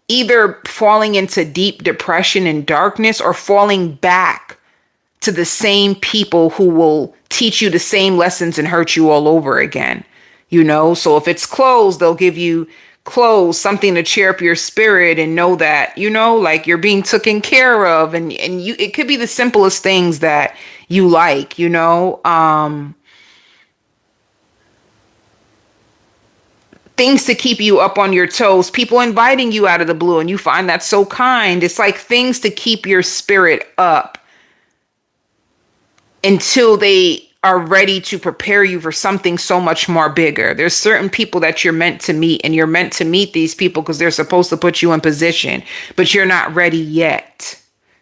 either falling into deep depression and darkness or falling back to the same people who will teach you the same lessons and hurt you all over again. You know, so if it's clothes, they'll give you clothes, something to cheer up your spirit and know that, you know, like you're being taken care of. And you, it could be the simplest things that you like, you know, things to keep you up on your toes, people inviting you out of the blue and you find that so kind. It's like things to keep your spirit up until they are ready to prepare you for something so much more bigger. There's certain people that you're meant to meet, and you're meant to meet these people because they're supposed to put you in position, but you're not ready yet.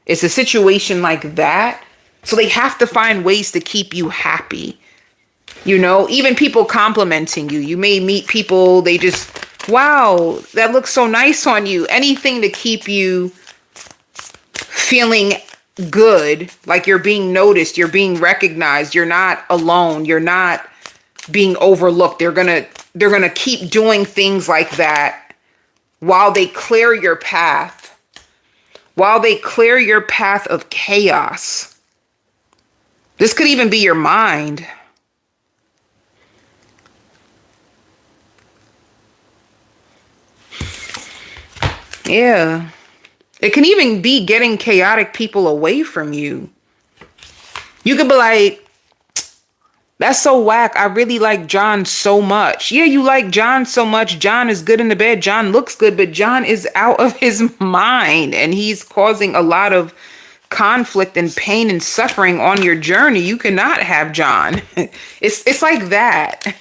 It's a situation like that. So they have to find ways to keep you happy. You know, even people complimenting you. You may meet people, they just, wow, that looks so nice on you. Anything to keep you feeling good, like you're being noticed, you're being recognized, you're not alone, you're not being overlooked. They're gonna keep doing things like that while they clear your path, while they clear your path of chaos. This could even be your mind. Yeah. It can even be getting chaotic people away from you. You could be like, that's so whack. I really like John so much. Yeah, you like John so much. John is good in the bed. John looks good, but John is out of his mind and he's causing a lot of conflict and pain and suffering on your journey. You cannot have John. It's like that.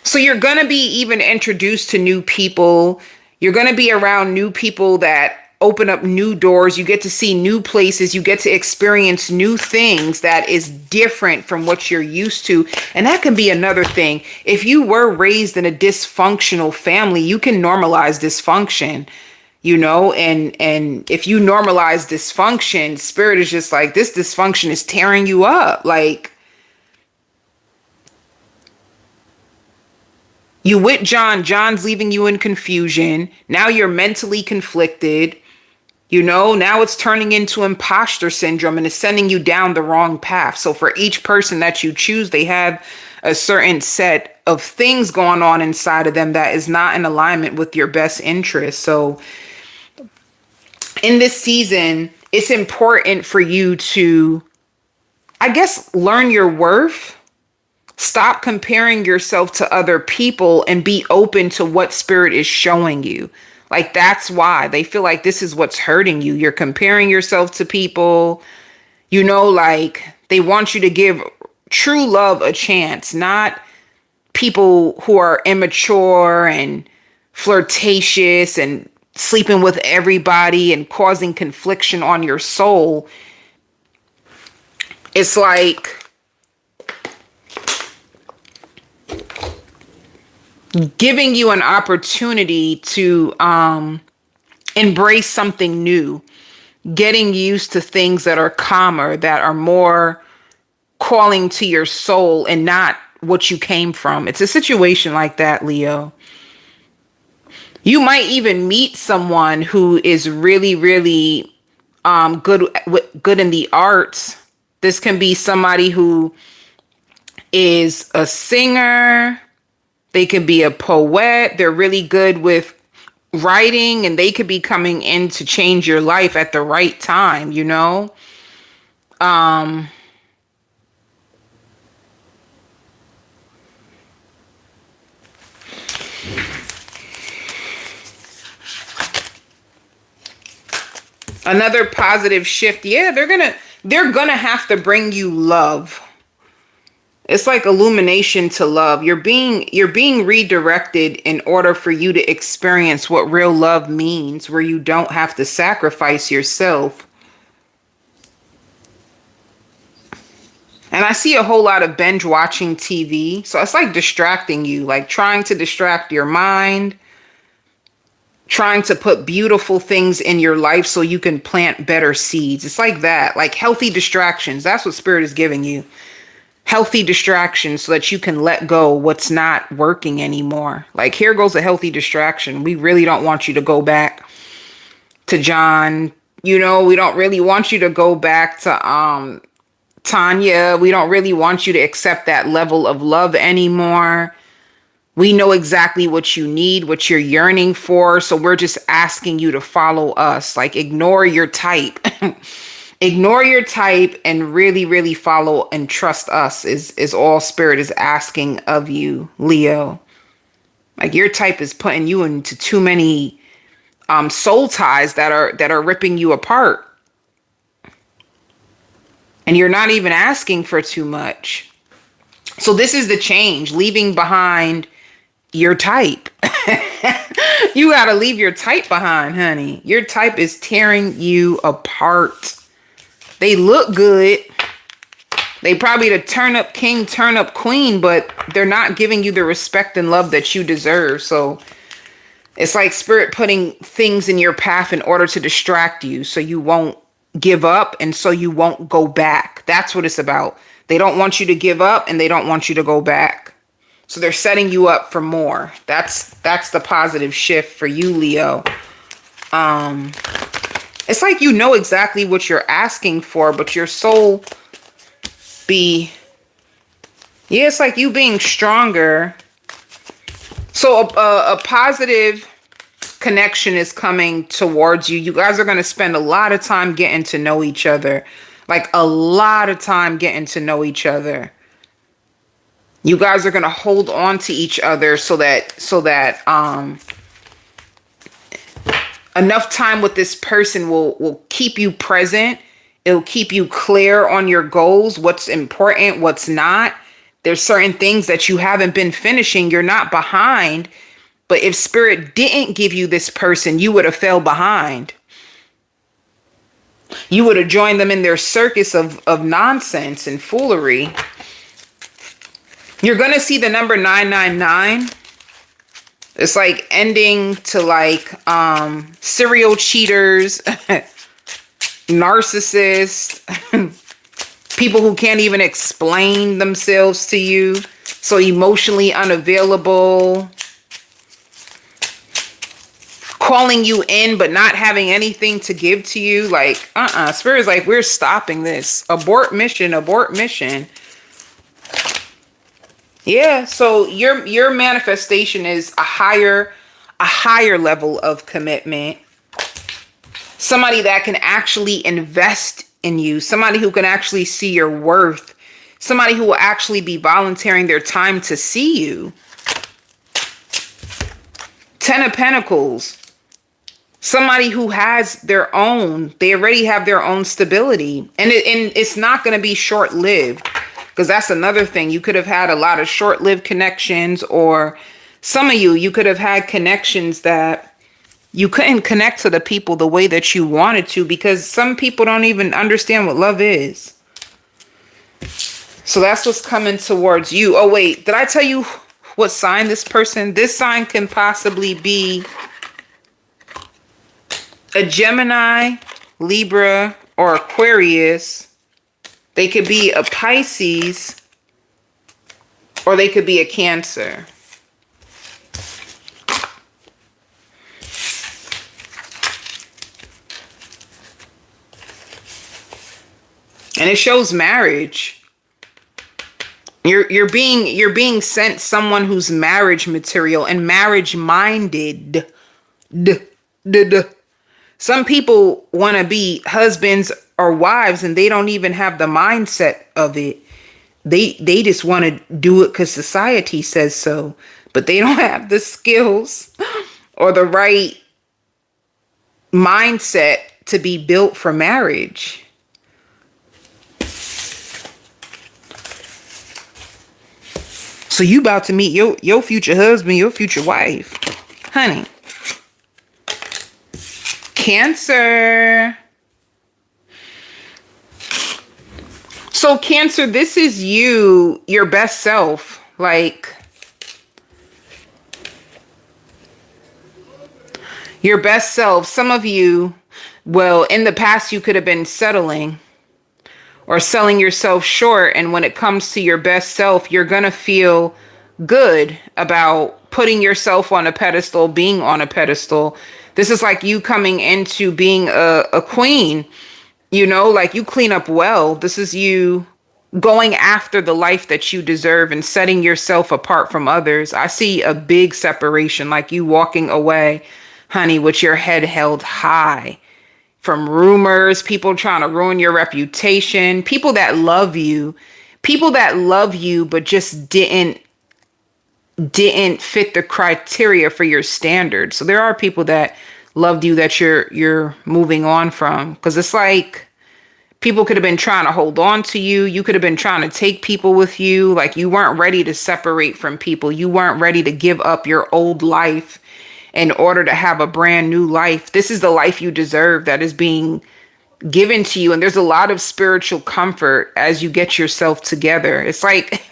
So you're going to be even introduced to new people. You're going to be around new people that open up new doors. You get to see new places. You get to experience new things that is different from what you're used to. And that can be another thing. If you were raised in a dysfunctional family, you can normalize dysfunction, you know, and if you normalize dysfunction, spirit is just like, this dysfunction is tearing you up. Like, you with John's leaving you in confusion. Now you're mentally conflicted. You know, now it's turning into imposter syndrome and it's sending you down the wrong path. So for each person that you choose, they have a certain set of things going on inside of them that is not in alignment with your best interest. So in this season, it's important for you to, I guess, learn your worth. Stop comparing yourself to other people and be open to what spirit is showing you. Like, that's why they feel like this is what's hurting you. You're comparing yourself to people, you know, like they want you to give true love a chance, not people who are immature and flirtatious and sleeping with everybody and causing confliction on your soul. It's like giving you an opportunity to embrace something new, getting used to things that are calmer, that are more calling to your soul and not what you came from. It's a situation like that, Leo. You might even meet someone who is really, really good in the arts. This can be somebody who is a singer. They could be a poet. They're really good with writing and they could be coming in to change your life at the right time, you know? Another positive shift. Yeah, they're gonna have to bring you love. It's like illumination to love. You're being redirected in order for you to experience what real love means, where you don't have to sacrifice yourself. And I see a whole lot of binge watching TV. So it's like distracting you, like trying to distract your mind, trying to put beautiful things in your life so you can plant better seeds. It's like that, like healthy distractions. That's what Spirit is giving you. Healthy distractions so that you can let go what's not working anymore. Like, here goes a healthy distraction. We really don't want you to go back to John. We don't really want you to go back to Tanya. We don't really want you to accept that level of love anymore. We know exactly what you need, what you're yearning for. So we're just asking you to follow us. Like, ignore your type. Ignore your type and really, really follow and trust us is all Spirit is asking of you, Leo. Like, your type is putting you into too many soul ties that are ripping you apart. And you're not even asking for too much. So this is the change, leaving behind your type. You got to leave your type behind, honey. Your type is tearing you apart. They look good. They probably the turn up king, turn up queen, but they're not giving you the respect and love that you deserve. So it's like Spirit putting things in your path in order to distract you so you won't give up and so you won't go back. That's what it's about. They don't want you to give up and they don't want you to go back. So they're setting you up for more. That's the positive shift for you, Leo. It's like you know exactly what you're asking for, but your soul it's like you being stronger. So a positive connection is coming towards you. You guys are going to spend a lot of time getting to know each other. Like, a lot of time getting to know each other. You guys are going to hold on to each other so that enough time with this person will keep you present. It'll keep you clear on your goals, what's important, what's not. There's certain things that you haven't been finishing. You're not behind. But if Spirit didn't give you this person, you would have fell behind. You would have joined them in their circus of nonsense and foolery. You're going to see the number 999. It's like ending to like serial cheaters, narcissists, people who can't even explain themselves to you. So emotionally unavailable, calling you in but not having anything to give to you. Like, Spirit's like, we're stopping this. Abort mission, abort mission. Yeah, so your manifestation is a higher level of commitment. Somebody that can actually invest in you. Somebody who can actually see your worth. Somebody who will actually be volunteering their time to see you. 10 of Pentacles. Somebody who has they already have their own stability. And it's not going to be short-lived. Because that's another thing. You could have had a lot of short-lived connections, or some of you could have had connections that you couldn't connect to the people the way that you wanted to, because some people don't even understand what love is. So that's what's coming towards you. Oh, wait, did I tell you what sign this sign can possibly be a Gemini, Libra, or Aquarius. They could be a Pisces, or they could be a Cancer. And it shows marriage. You're being sent someone who's marriage material and marriage minded. Some people want to be husbands or wives and they don't even have the mindset of it. They just want to do it because society says so, but they don't have the skills or the right mindset to be built for marriage. So you about to meet your future husband, your future wife. Honey. Cancer. So Cancer, this is you, your best self. Like, your best self. Some of you, well, in the past, you could have been settling or selling yourself short. And when it comes to your best self, you're going to feel good about putting yourself on a pedestal, being on a pedestal. This is like you coming into being a queen, you know, like you clean up well. This is you going after the life that you deserve and setting yourself apart from others. I see a big separation, like you walking away, honey, with your head held high from rumors, people trying to ruin your reputation, people that love you, but just didn't fit the criteria for your standards. So there are people that loved you that you're moving on from, because it's like people could have been trying to hold on to you. You could have been trying to take people with you. Like you weren't ready to separate from people. You weren't ready to give up your old life in order to have a brand new life. This is the life you deserve that is being given to you. And there's a lot of spiritual comfort as you get yourself together. It's like,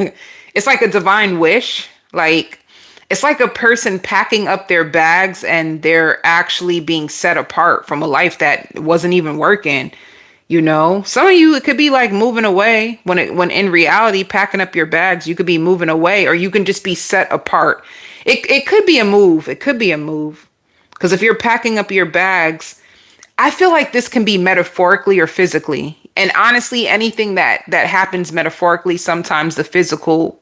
it's like a divine wish. Like, it's like a person packing up their bags and they're actually being set apart from a life that wasn't even working. You know, some of you, it could be like moving away when in reality, packing up your bags, you could be moving away, or you can just be set apart. It could be a move. It could be a move. Because if you're packing up your bags, I feel like this can be metaphorically or physically. And honestly, anything that happens metaphorically, sometimes the physical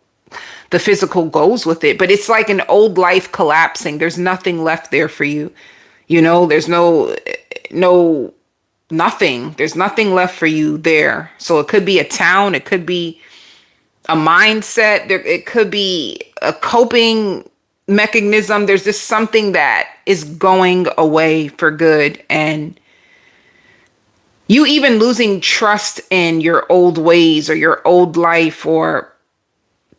goes with it. But it's like an old life collapsing. There's nothing left there for you. You know, there's nothing. There's nothing left for you there. So it could be a town. It could be a mindset. It could be a coping mechanism. There's just something that is going away for good. And you even losing trust in your old ways or your old life, or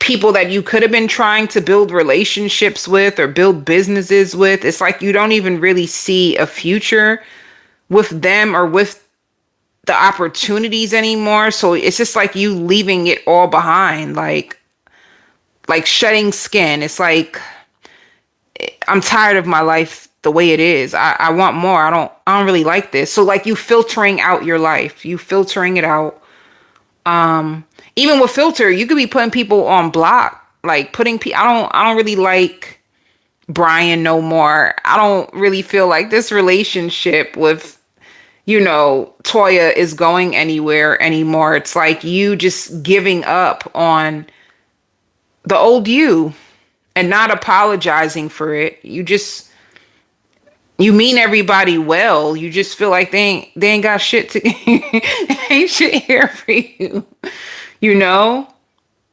people that you could have been trying to build relationships with or build businesses with. It's like you don't even really see a future with them or with the opportunities anymore. So it's just like you leaving it all behind, like shedding skin. It's like, I'm tired of my life the way it is. I want more. I don't really like this. So like you filtering out your life, you filtering it out. Even with filter, you could be putting people on block, like putting people. I don't really like Brian no more. I don't really feel like this relationship with, you know, Toya is going anywhere anymore. It's like you just giving up on the old you and not apologizing for it. You mean everybody well. You just feel like they ain't got shit to ain't shit here for you. You know?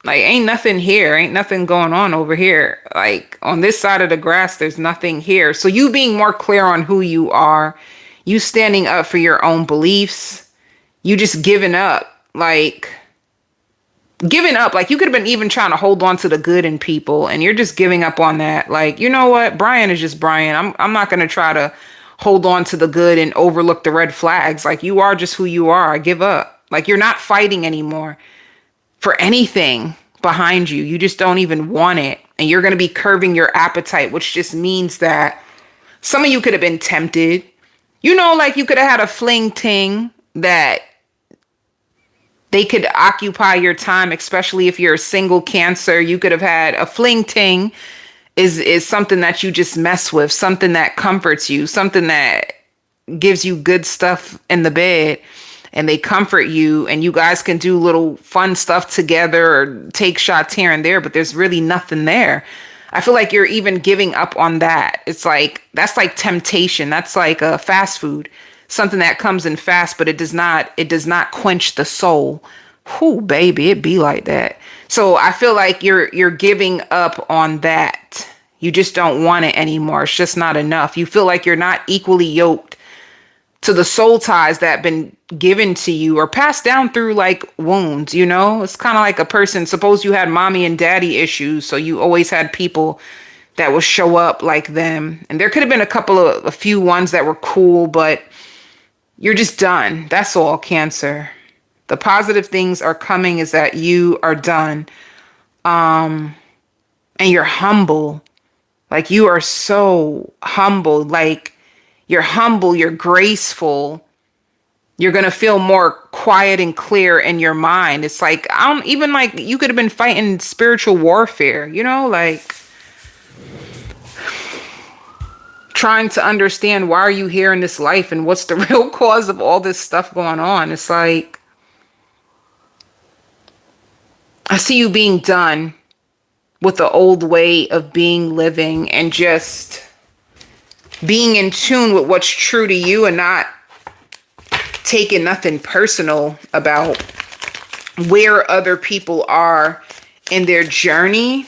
Like ain't nothing here. Ain't nothing going on over here. Like on this side of the grass, there's nothing here. So you being more clear on who you are, you standing up for your own beliefs, you just giving up. Like you could have been even trying to hold on to the good in people, and you're just giving up on that. Like, you know what? Brian is just Brian. I'm not going to try to hold on to the good and overlook the red flags. Like, you are just who you are. I give up. Like, you're not fighting anymore for anything behind you. You just don't even want it. And you're going to be curbing your appetite, which just means that some of you could have been tempted. You know, like you could have had a fling ting that they could occupy your time, especially if you're a single Cancer. You could have had a fling ting is something that you just mess with, something that comforts you, something that gives you good stuff in the bed, and they comfort you, and you guys can do little fun stuff together or take shots here and there, but there's really nothing there. I feel like you're even giving up on that. It's like, that's like temptation. That's like a fast food. Something that comes in fast, but it does not quench the soul. Whoo, baby, it be like that. So I feel like you're giving up on that. You just don't want it anymore. It's just not enough. You feel like you're not equally yoked to the soul ties that been given to you or passed down through like wounds, you know? It's kind of like a person, suppose you had mommy and daddy issues, so you always had people that will show up like them. And there could have been a few ones that were cool, but you're just done. That's all, Cancer. The positive things are coming is that you are done. And you're humble. Like you are so humble. Like you're humble, you're graceful. You're going to feel more quiet and clear in your mind. It's like, I don't even like, you could have been fighting spiritual warfare, you know, like trying to understand why are you here in this life and what's the real cause of all this stuff going on. It's like, I see you being done with the old way of being, living, and just being in tune with what's true to you and not taking nothing personal about where other people are in their journey.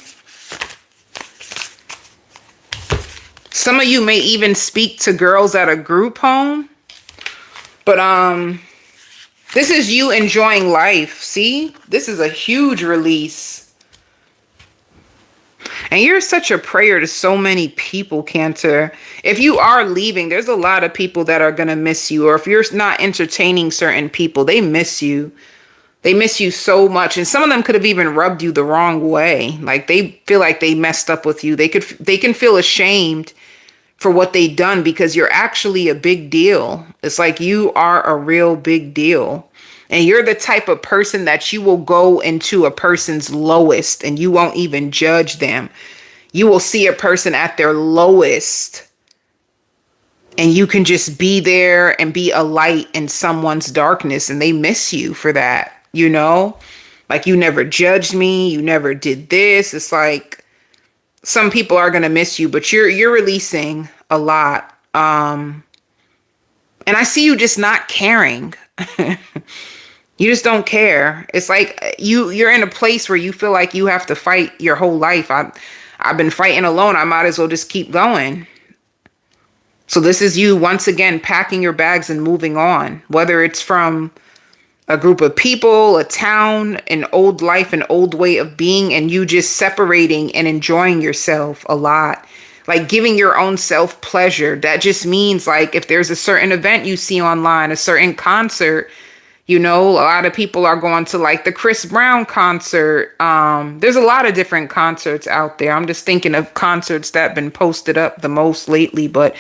Some of you may even speak to girls at a group home, but this is you enjoying life. See, this is a huge release. And you're such a prayer to so many people, Cancer. If you are leaving, there's a lot of people that are going to miss you. Or if you're not entertaining certain people, they miss you. They miss you so much. And some of them could have even rubbed you the wrong way. Like they feel like they messed up with you. They can feel ashamed for what they done because you're actually a big deal. It's like you are a real big deal. And you're the type of person that you will go into a person's lowest and you won't even judge them. You will see a person at their lowest and you can just be there and be a light in someone's darkness, and they miss you for that, you know? Like, you never judged me, you never did this. It's like some people are going to miss you, but you're releasing a lot. And I see you just not caring. You just don't care. It's like you're in a place where you feel like you have to fight your whole life. I've been fighting alone. I might as well just keep going. So this is you once again packing your bags and moving on, whether it's from a group of people, a town, an old life, an old way of being, and you just separating and enjoying yourself a lot. Like giving your own self pleasure. That just means like if there's a certain event you see online, a certain concert, you know, a lot of people are going to like the Chris Brown concert. There's a lot of different concerts out there. I'm just thinking of concerts that have been posted up the most lately. But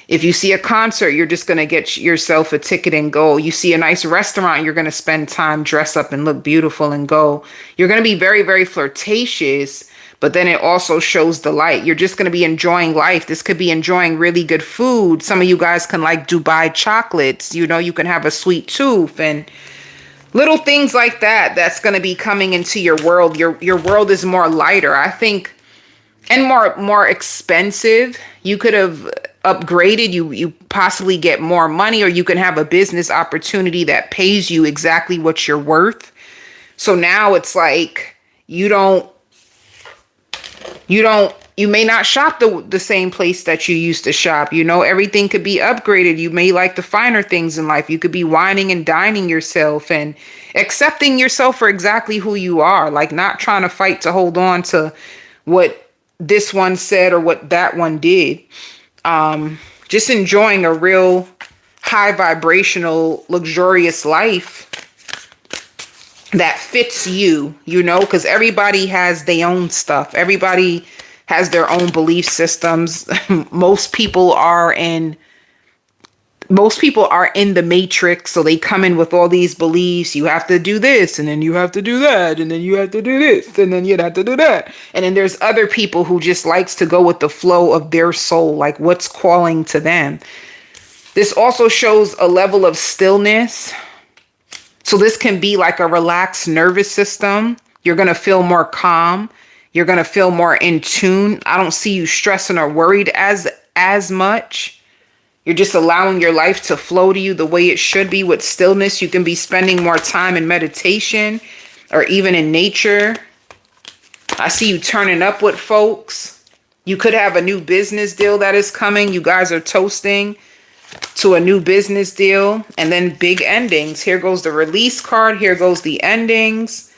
if you see a concert, you're just going to get yourself a ticket and go. You see a nice restaurant, you're going to spend time, dress up and look beautiful and go. You're going to be very, very flirtatious. But then it also shows the light. You're just going to be enjoying life. This could be enjoying really good food. Some of you guys can like Dubai chocolates. You know, you can have a sweet tooth and little things like that. That's going to be coming into your world. Your world is more lighter, I think, and more expensive. You could have upgraded. You possibly get more money, or you can have a business opportunity that pays you exactly what you're worth. So now it's like you may not shop the same place that you used to shop. You know, everything could be upgraded. You may like the finer things in life. You could be wining and dining yourself and accepting yourself for exactly who you are. Like not trying to fight to hold on to what this one said or what that one did. Just enjoying a real high vibrational, luxurious life that fits you, you know, because everybody has their own stuff. Everybody has their own belief systems. Most people are in the matrix, so they come in with all these beliefs. You have to do this, and then you have to do that, and then you have to do this, and then you have to do that. And then there's other people who just likes to go with the flow of their soul, like what's calling to them. This also shows a level of stillness. So this can be like a relaxed nervous system. You're going to feel more calm. You're going to feel more in tune. I don't see you stressing or worried as much. You're just allowing your life to flow to you the way it should be with stillness. You can be spending more time in meditation or even in nature. I see you turning up with folks. You could have a new business deal that is coming. You guys are toasting. to a new business deal, and then big endings. Here goes the release card. Here goes the endings.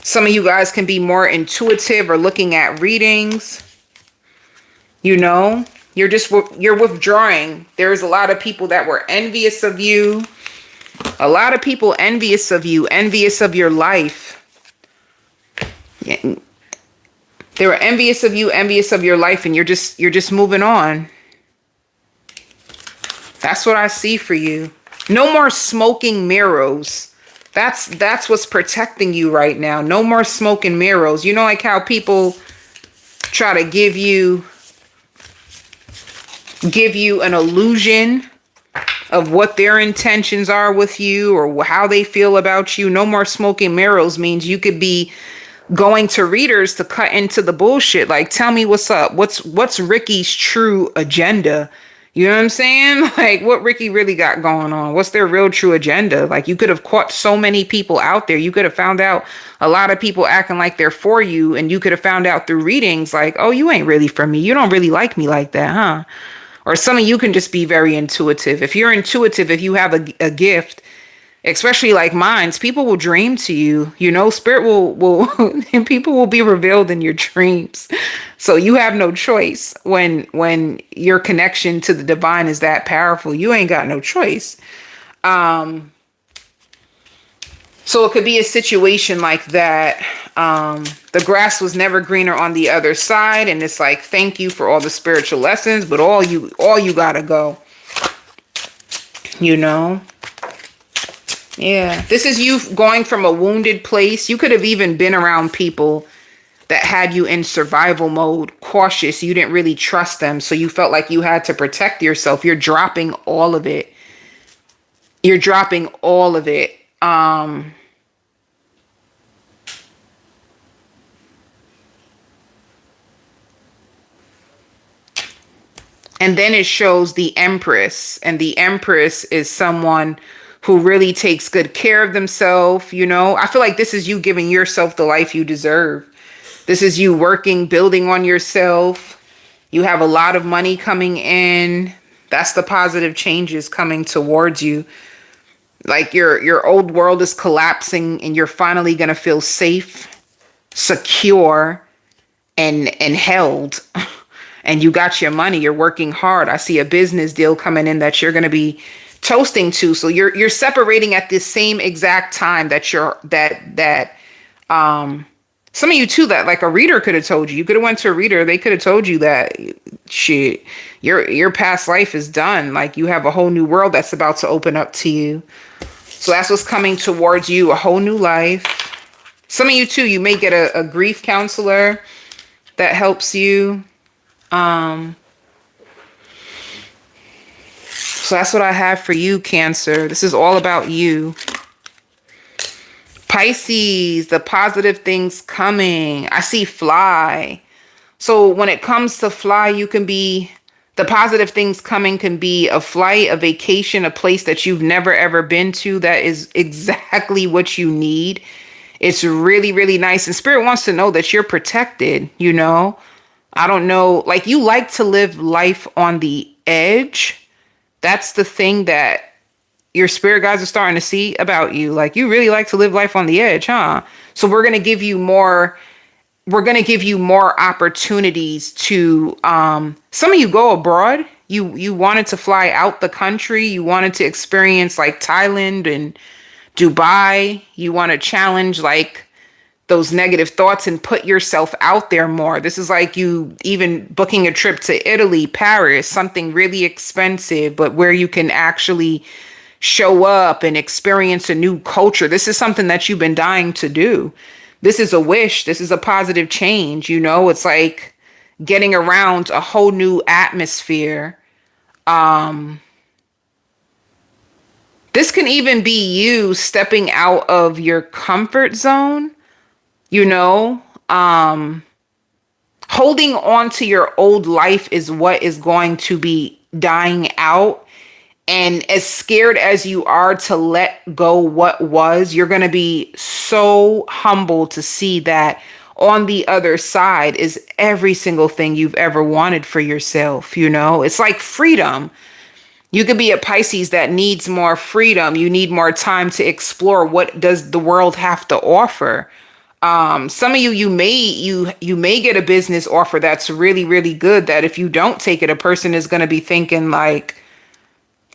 Some of you guys can be more intuitive or looking at readings. You know, you're withdrawing. There's a lot of people that were envious of you. A lot of people envious of you, envious of your life. They were envious of you, envious of your life, and you're just moving on. That's what I see for you. No more smoking mirrors. That's what's protecting you right now. No more smoking mirrors. You know, like how people try to give you an illusion of what their intentions are with you or how they feel about you. No more smoking mirrors means you could be going to readers to cut into the bullshit. Like, tell me what's up. What's Ricky's true agenda? You know what I'm saying? Like, what Ricky really got going on? What's their real true agenda? Like, you could have caught so many people out there. You could have found out a lot of people acting like they're for you, and you could have found out through readings like, oh, you ain't really for me. You don't really like me like that, huh? Or some of you can just be very intuitive. If you're intuitive, if you have a gift, especially like mines, people will dream to you. You know, spirit will and people will be revealed in your dreams. So you have no choice when your connection to the divine is that powerful. You ain't got no choice. So it could be a situation like that. The grass was never greener on the other side, and it's like, thank you for all the spiritual lessons, but all you gotta go. You know. Yeah, this is you going from a wounded place. You could have even been around people that had you in survival mode, cautious. You didn't really trust them, so you felt like you had to protect yourself. You're dropping all of it. You're dropping all of it. And then it shows the Empress, and the Empress is someone who really takes good care of themselves. You know, I feel like this is you giving yourself the life you deserve. This is you working, building on yourself. You have a lot of money coming in. That's the positive changes coming towards you. Like your old world is collapsing, and you're finally going to feel safe, secure, and held. And you got your money. You're working hard. I see a business deal coming in that you're going to be toasting to. So you're separating at the same exact time that some of you too, that like a reader could have told you. You could have went to a reader. They could have told you that shit, your past life is done. Like, you have a whole new world that's about to open up to you. So that's what's coming towards you, a whole new life. Some of you too, you may get a grief counselor that helps you. So that's what I have for you, Cancer. This is all about you. Pisces, the positive things coming. I see fly. So when it comes to fly, you can be, the positive things coming can be a flight, a vacation, a place that you've never ever been to. That is exactly what you need. It's really, really nice. And Spirit wants to know that you're protected, you know. I don't know, like, you like to live life on the edge. That's the thing that your spirit guides are starting to see about you. Like, you really like to live life on the edge, huh? So we're going to give you more opportunities to, some of you go abroad. You wanted to fly out the country. You wanted to experience like Thailand and Dubai. You want to challenge like those negative thoughts and put yourself out there more. This is like you even booking a trip to Italy, Paris, something really expensive, but where you can actually show up and experience a new culture. This is something that you've been dying to do. This is a wish. This is a positive change. You know, it's like getting around a whole new atmosphere. This can even be you stepping out of your comfort zone. You know, holding on to your old life is what is going to be dying out. And as scared as you are to let go what was, you're going to be so humble to see that on the other side is every single thing you've ever wanted for yourself. You know, it's like freedom. You could be a Pisces that needs more freedom. You need more time to explore what does the world have to offer. Some of you, you may get a business offer that's really, really good, that if you don't take it, a person is going to be thinking like,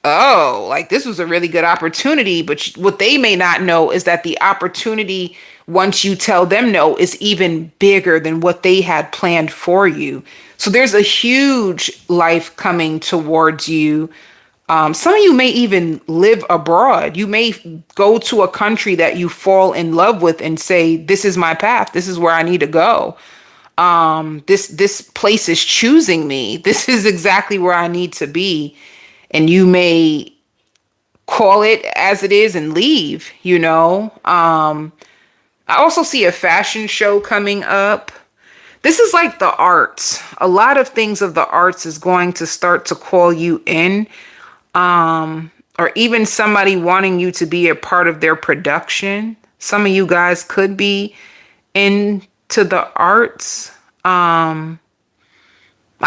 oh, like this was a really good opportunity. But what they may not know is that the opportunity, once you tell them no, is even bigger than what they had planned for you. So there's a huge life coming towards you. Some of you may even live abroad. You may go to a country that you fall in love with and say, this is my path. This is where I need to go. This place is choosing me. This is exactly where I need to be. And you may call it as it is and leave, you know. I also see a fashion show coming up. This is like the arts. A lot of things of the arts is going to start to call you in. Or even somebody wanting you to be a part of their production. Some of you guys could be into the arts. I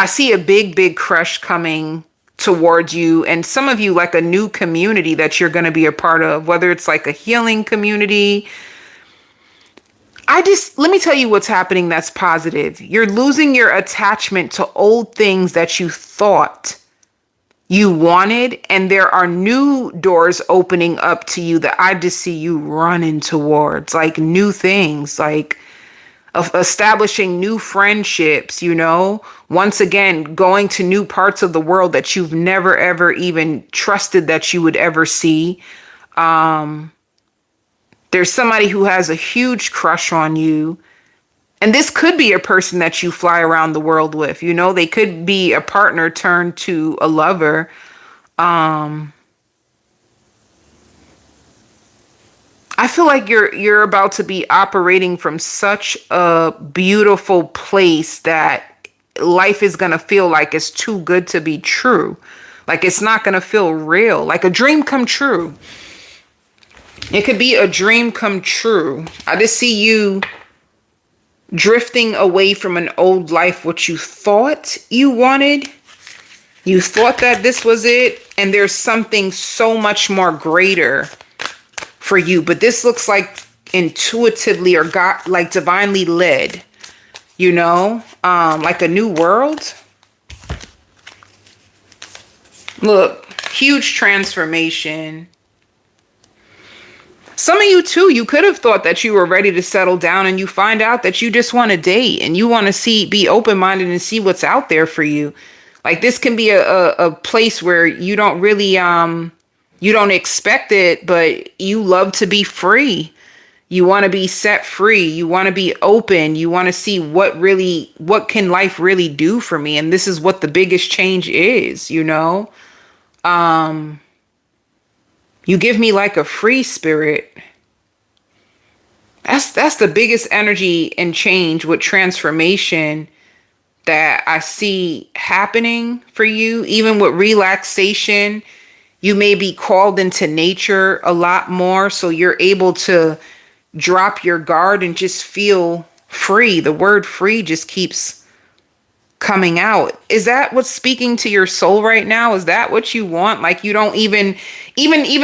see a big, big crush coming towards you, and some of you like a new community that you're going to be a part of, whether it's like a healing community. Let me tell you what's happening that's positive. You're losing your attachment to old things that you thought you wanted, and there are new doors opening up to you that I just see you running towards, like new things, like of establishing new friendships, you know, once again, going to new parts of the world that you've never, ever even trusted that you would ever see. There's somebody who has a huge crush on you. And this could be a person that you fly around the world with, you know, they could be a partner turned to a lover. I feel like you're about to be operating from such a beautiful place that life is going to feel like it's too good to be true. Like it's not going to feel real, like a dream come true. It could be a dream come true. I just see you drifting away from an old life, what you thought you wanted. You thought that this was it, and there's something so much more greater for you. But this looks like intuitively or got like divinely led, you know, like a new world. Look, huge transformation. Some of you too, you could have thought that you were ready to settle down, and you find out that you just want to date and you want to be open-minded and see what's out there for you. Like this can be a place where you don't really, you don't expect it, but you love to be free. You want to be set free. You want to be open. You want to see what can life really do for me? And this is what the biggest change is, you know? You give me like a free spirit. That's the biggest energy and change with transformation that I see happening for you. Even with relaxation, you may be called into nature a lot more. So you're able to drop your guard and just feel free. The word free just keeps coming out. Is that what's speaking to your soul right now? Is that what you want? Like you don't even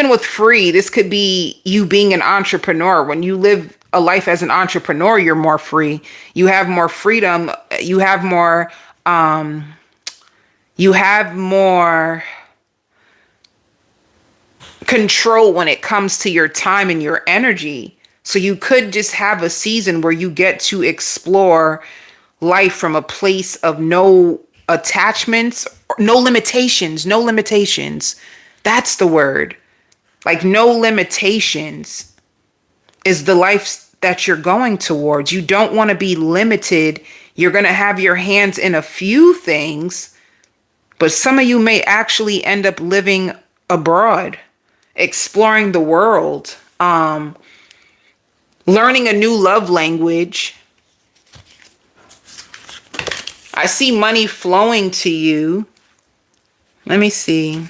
with free, this could be you being an entrepreneur. When you live a life as an entrepreneur, you're more free. You have more freedom. You have more control when it comes to your time and your energy. So you could just have a season where you get to explore life from a place of no attachments, no limitations. That's the word. Like no limitations is the life that you're going towards. You don't want to be limited. You're going to have your hands in a few things, but some of you may actually end up living abroad, exploring the world, learning a new love language. I see money flowing to you. Let me see.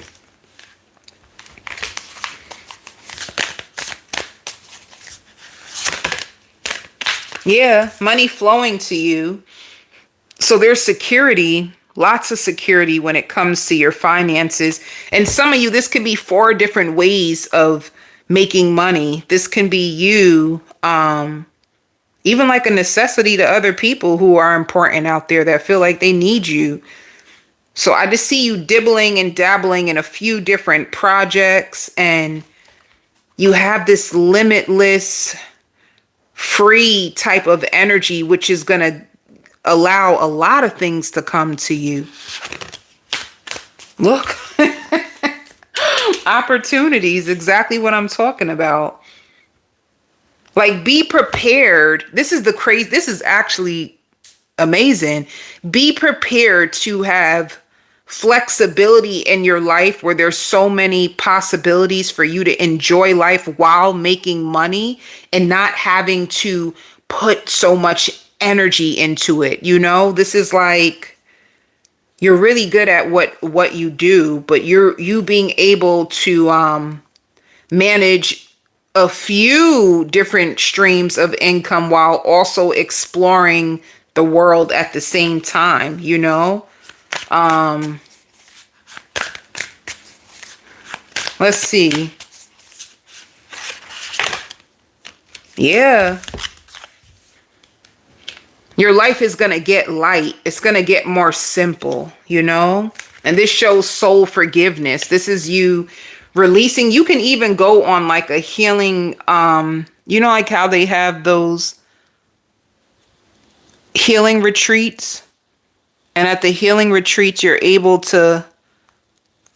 Yeah, money flowing to you. So there's security. Lots of security when it comes to your finances. And some of you, this could be 4 different ways of making money. This can be you, even like a necessity to other people who are important out there that feel like they need you. So I just see you dibbling and dabbling in a few different projects, and you have this limitless, free type of energy, which is going to allow a lot of things to come to you. Look, opportunities, exactly what I'm talking about. Like, be prepared. This is actually amazing. Be prepared to have flexibility in your life where there's so many possibilities for you to enjoy life while making money and not having to put so much energy into it. You know, this is like, you're really good at what you do, but you being able to manage a few different streams of income while also exploring the world at the same time, you know? Let's see. Yeah. Your life is going to get light. It's going to get more simple, you know? And this shows soul forgiveness. This is you releasing. You can even go on like a healing, you know, like how they have those healing retreats. And at the healing retreats, you're able to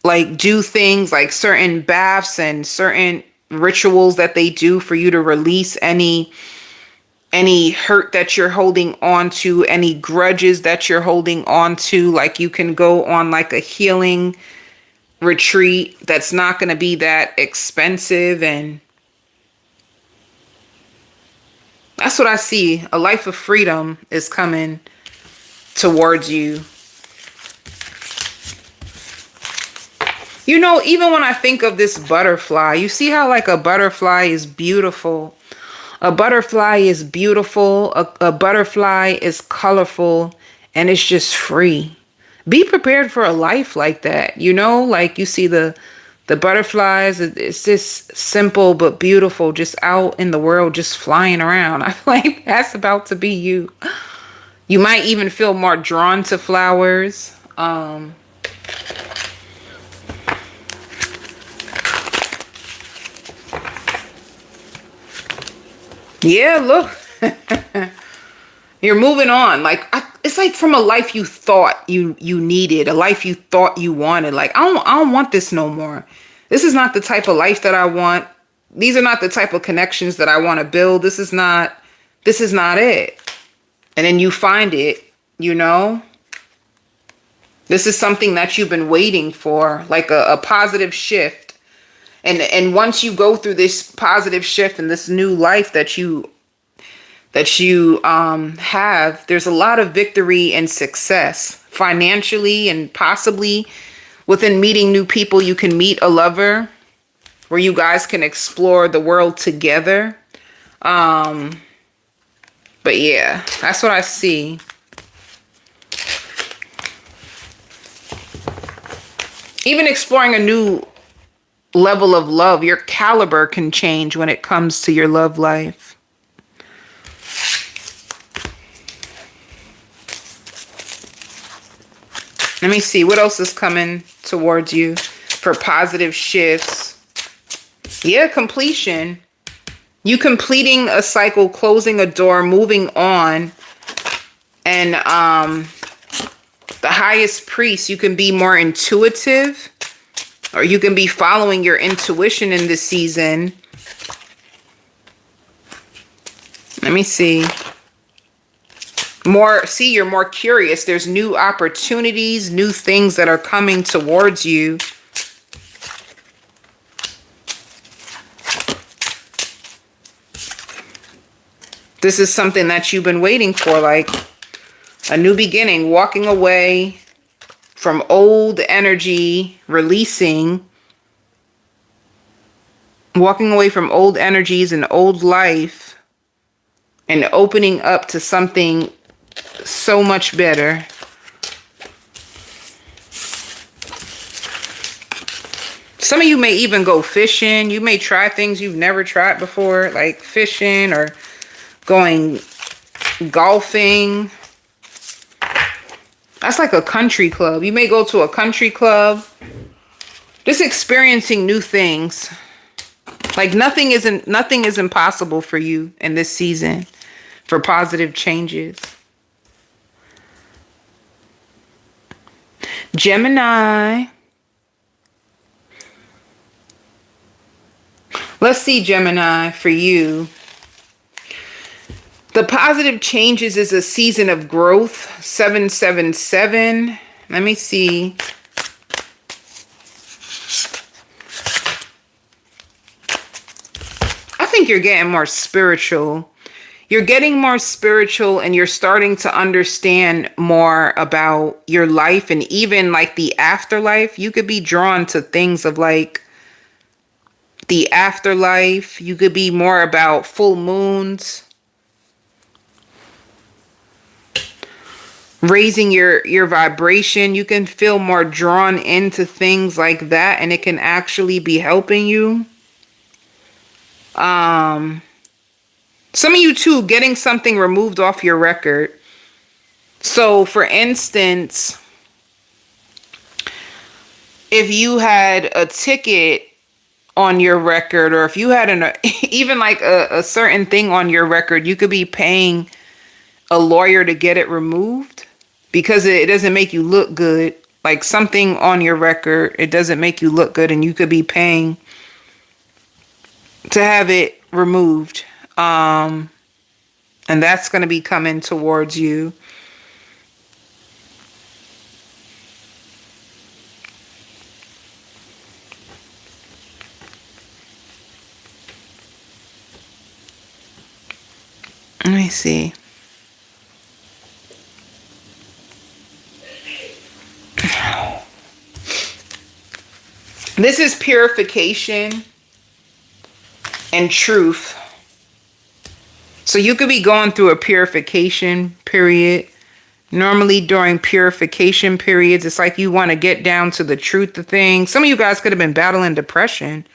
like do things like certain baths and certain rituals that they do for you to release any hurt that you're holding on to, any grudges that you're holding on to. Like, you can go on like a healing retreat that's not going to be that expensive. And that's what I see. A life of freedom is coming towards you. You know, even when I think of this butterfly, you see how like a butterfly is beautiful. A butterfly is beautiful. A butterfly is colorful, and it's just free. Be prepared for a life like that. You know, like you see the butterflies. It's just simple but beautiful, just out in the world, just flying around. I feel like that's about to be you. You might even feel more drawn to flowers. Yeah, look. You're moving on. Like, it's like from a life you thought you needed, a life you thought you wanted. Like, I don't want this no more. This is not the type of life that I want. These are not the type of connections that I want to build. This is not it. And then you find it, you know? This is something that you've been waiting for, like a positive shift. And once you go through this positive shift and this new life that you have, there's a lot of victory and success financially, and possibly within meeting new people. You can meet a lover where you guys can explore the world together. But yeah, that's what I see. Even exploring a new level of love. Your caliber can change when it comes to your love life. Let me see what else is coming towards you for positive shifts. Yeah, completion. You completing a cycle, closing a door, moving on. And the highest priest, you can be more intuitive. Or you can be following your intuition in this season. Let me see. You're more curious. There's new opportunities, new things that are coming towards you. This is something that you've been waiting for, like a new beginning, walking away from old energy, walking away from old energies and old life, and opening up to something so much better. Some of you may even go fishing. You may try things you've never tried before, like fishing or going golfing. That's like a country club. You may go to a country club. Just experiencing new things. Like nothing is impossible for you in this season for positive changes. Gemini. Let's see, Gemini, for you. The positive changes is a season of growth. 777. Let me see. I think you're getting more spiritual. You're getting more spiritual and you're starting to understand more about your life and even like the afterlife. You could be drawn to things of like the afterlife. You could be more about full moons. Raising your vibration. You can feel more drawn into things like that and it can actually be helping you. Some of you too, getting something removed off your record. So for instance, if you had a ticket on your record, or if you had even like a certain thing on your record, you could be paying a lawyer to get it removed because it doesn't make you look good. Like something on your record, it doesn't make you look good and you could be paying to have it removed. And that's going to be coming towards you. Let me see. This is purification and truth. So you could be going through a purification period. Normally during purification periods, it's like you want to get down to the truth of things. Some of you guys could have been battling depression.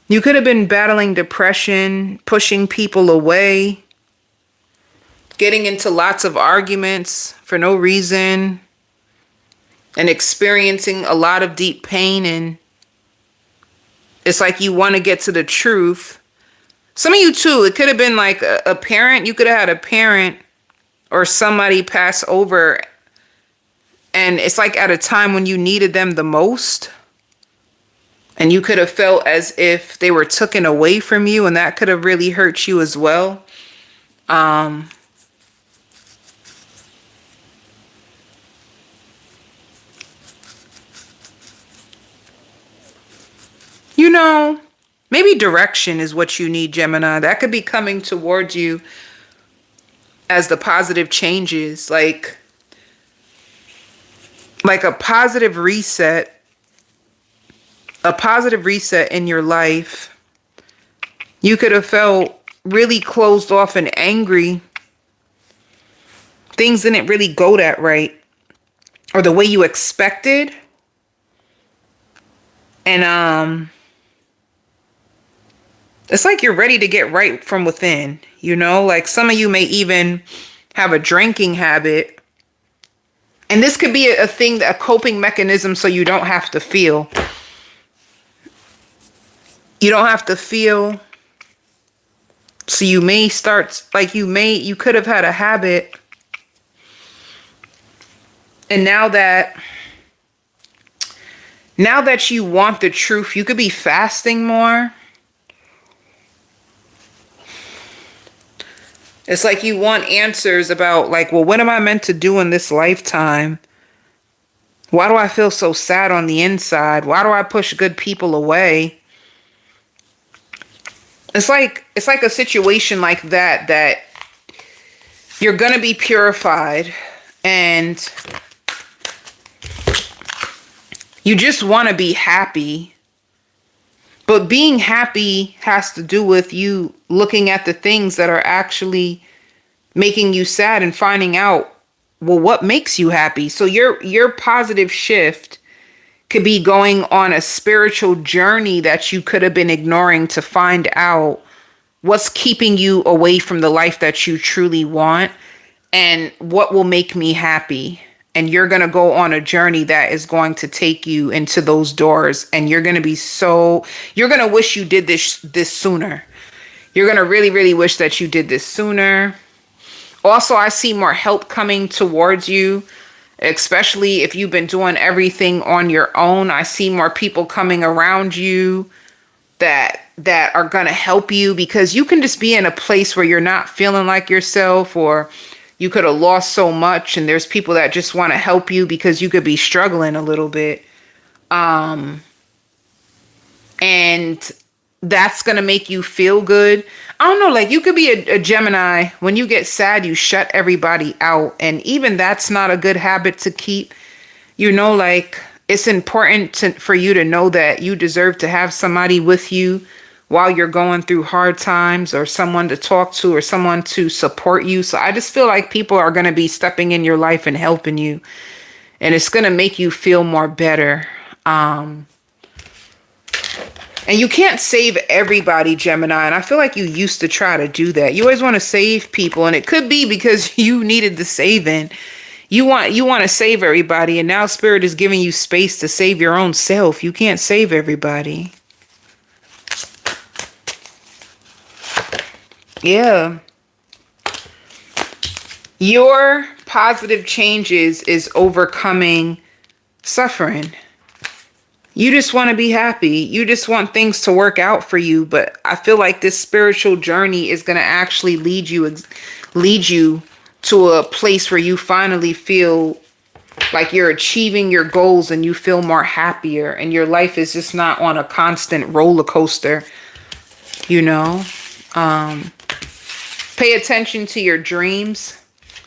You could have been battling depression, pushing people away, getting into lots of arguments for no reason, and experiencing a lot of deep pain. And it's like you want to get to the truth. Some of you too, it could have been like a parent. You could have had a parent or somebody pass over. And it's like at a time when you needed them the most. And you could have felt as if they were taken away from you. And that could have really hurt you as well. You know, maybe direction is what you need, Gemini. That could be coming towards you as the positive changes, like a positive reset in your life. You could have felt really closed off and angry. Things didn't really go that right or the way you expected. And it's like you're ready to get right from within, you know? Like some of you may even have a drinking habit. And this could be a thing, a coping mechanism so you don't have to feel. You don't have to feel. So you may start, like you could have had a habit. And now that you want the truth, you could be fasting more. It's like you want answers about like, well, what am I meant to do in this lifetime? Why do I feel so sad on the inside? Why do I push good people away? It's like a situation like that you're going to be purified and you just want to be happy. But being happy has to do with you looking at the things that are actually making you sad and finding out, well, what makes you happy? So your positive shift could be going on a spiritual journey that you could have been ignoring to find out what's keeping you away from the life that you truly want and what will make me happy. And you're going to go on a journey that is going to take you into those doors. And you're going to be you're going to wish you did this sooner. You're going to really, really wish that you did this sooner. Also, I see more help coming towards you, especially if you've been doing everything on your own. I see more people coming around you that are going to help you, because you can just be in a place where you're not feeling like yourself, or you could have lost so much, and there's people that just want to help you because you could be struggling a little bit. And that's going to make you feel good. I don't know, like you could be a Gemini. When you get sad, you shut everybody out. And even that's not a good habit to keep. Like it's important for you to know that you deserve to have somebody with you while you're going through hard times, or someone to talk to, or someone to support you. So I just feel like people are going to be stepping in your life and helping you. And it's going to make you feel more better. And you can't save everybody, Gemini. And I feel like you used to try to do that. You always want to save people. And it could be because you needed the saving. You want to save everybody. And now Spirit is giving you space to save your own self. You can't save everybody. Yeah. Your positive changes is overcoming suffering. You just want to be happy. You just want things to work out for you. But I feel like this spiritual journey is going to actually lead you to a place where you finally feel like you're achieving your goals and you feel more happier, and your life is just not on a constant roller coaster. Pay attention to your dreams.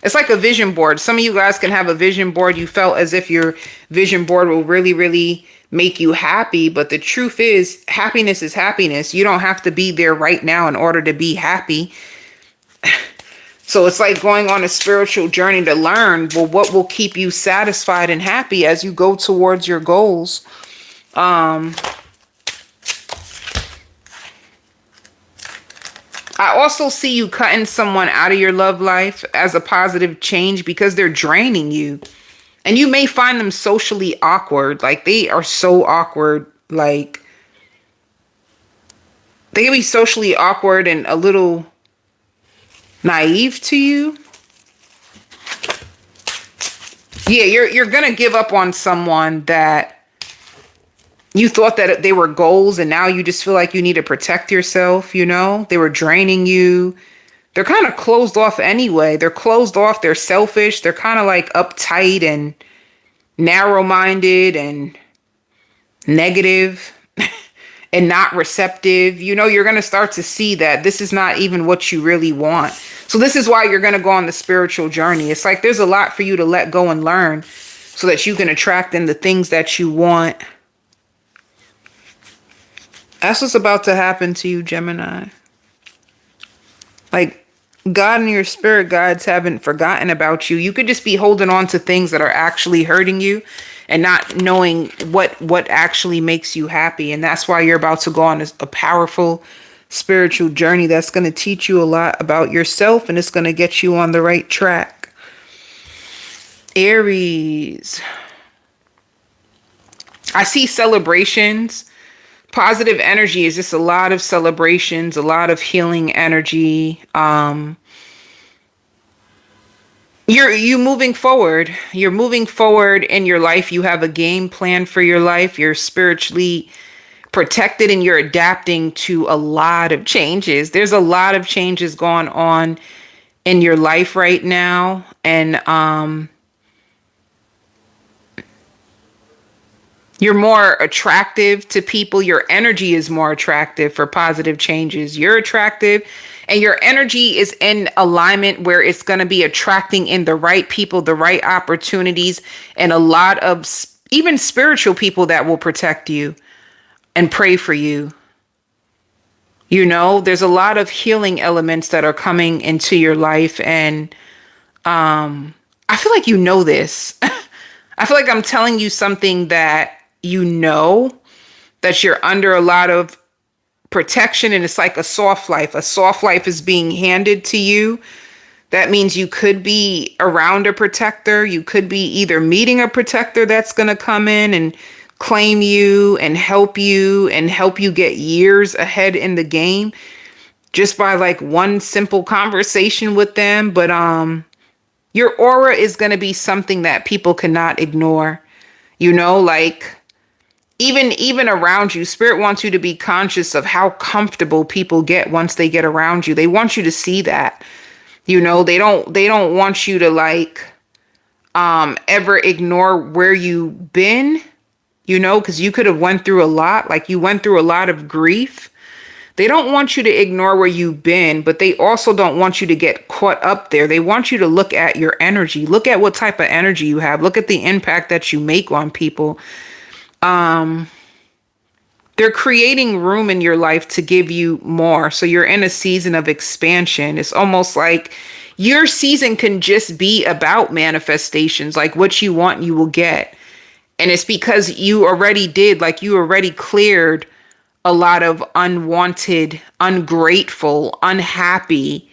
It's like a vision board. Some of you guys can have a vision board. You felt as if your vision board will really, really make you happy. But the truth is, happiness is happiness. You don't have to be there right now in order to be happy. So it's like going on a spiritual journey to learn, well, what will keep you satisfied and happy as you go towards your goals. I also see you cutting someone out of your love life as a positive change because they're draining you. And you may find them socially awkward. Like they are so awkward. Like they can be socially awkward and a little naive to you. Yeah, you're going to give up on someone that you thought that they were goals, and now you just feel like you need to protect yourself, They were draining you. They're kind of closed off anyway. They're closed off. They're selfish. They're kind of like uptight and narrow-minded and negative and not receptive. You're going to start to see that this is not even what you really want. So this is why you're going to go on the spiritual journey. It's like there's a lot for you to let go and learn so that you can attract in the things that you want. That's what's about to happen to you, Gemini. Like, God and your spirit guides haven't forgotten about you. You could just be holding on to things that are actually hurting you and not knowing what actually makes you happy. And that's why you're about to go on a powerful spiritual journey that's going to teach you a lot about yourself, and it's going to get you on the right track. Aries. I see celebrations. Positive energy is just a lot of celebrations, a lot of healing energy. You're moving forward. You're moving forward in your life. You have a game plan for your life. You're spiritually protected and you're adapting to a lot of changes. There's a lot of changes going on in your life right now. And you're more attractive to people. Your energy is more attractive for positive changes. You're attractive and your energy is in alignment where it's going to be attracting in the right people, the right opportunities, and a lot of even spiritual people that will protect you and pray for you. There's a lot of healing elements that are coming into your life. And I feel like this. I feel like I'm telling you something that you know that you're under a lot of protection, and it's like a soft life. A soft life is being handed to you. That means you could be around a protector. You could be either meeting a protector that's going to come in and claim you and help you get years ahead in the game just by like one simple conversation with them. But your aura is going to be something that people cannot ignore. Like even around you, spirit wants you to be conscious of how comfortable people get once they get around you. They want you to see that. They don't want you to like ever ignore where you've been, because you could have went through a lot. Like you went through a lot of grief. They don't want you to ignore where you've been, but they also don't want you to get caught up there. They want you to look at your energy. Look at what type of energy you have. Look at the impact that you make on people. They're creating room in your life to give you more. So you're in a season of expansion. It's almost like your season can just be about manifestations. Like what you want, you will get. And it's because you already did, like you already cleared a lot of unwanted, ungrateful, unhappy,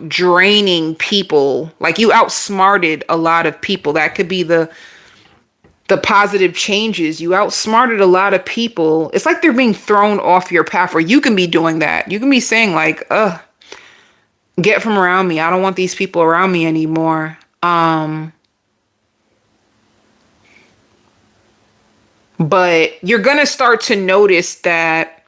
draining people. Like you outsmarted a lot of people. That could be the positive changes. You outsmarted a lot of people. It's like they're being thrown off your path, or you can be doing that. You can be saying like, get from around me. I don't want these people around me anymore. But you're going to start to notice that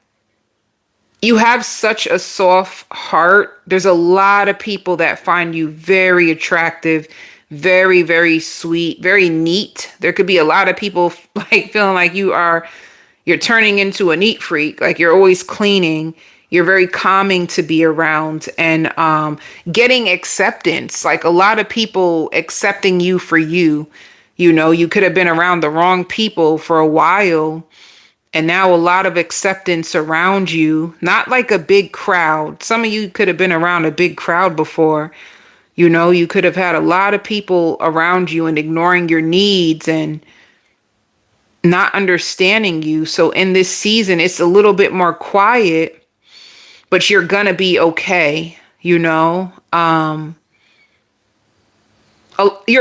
you have such a soft heart. There's a lot of people that find you very attractive, very, very sweet, very neat. There could be a lot of people like feeling like you're turning into a neat freak. Like you're always cleaning. You're very calming to be around, and getting acceptance. Like a lot of people accepting you for you. You could have been around the wrong people for a while, and now a lot of acceptance around you. Not like a big crowd. Some of you could have been around a big crowd before. You could have had a lot of people around you and ignoring your needs and not understanding you. So in this season, it's a little bit more quiet, but you're gonna be okay. You're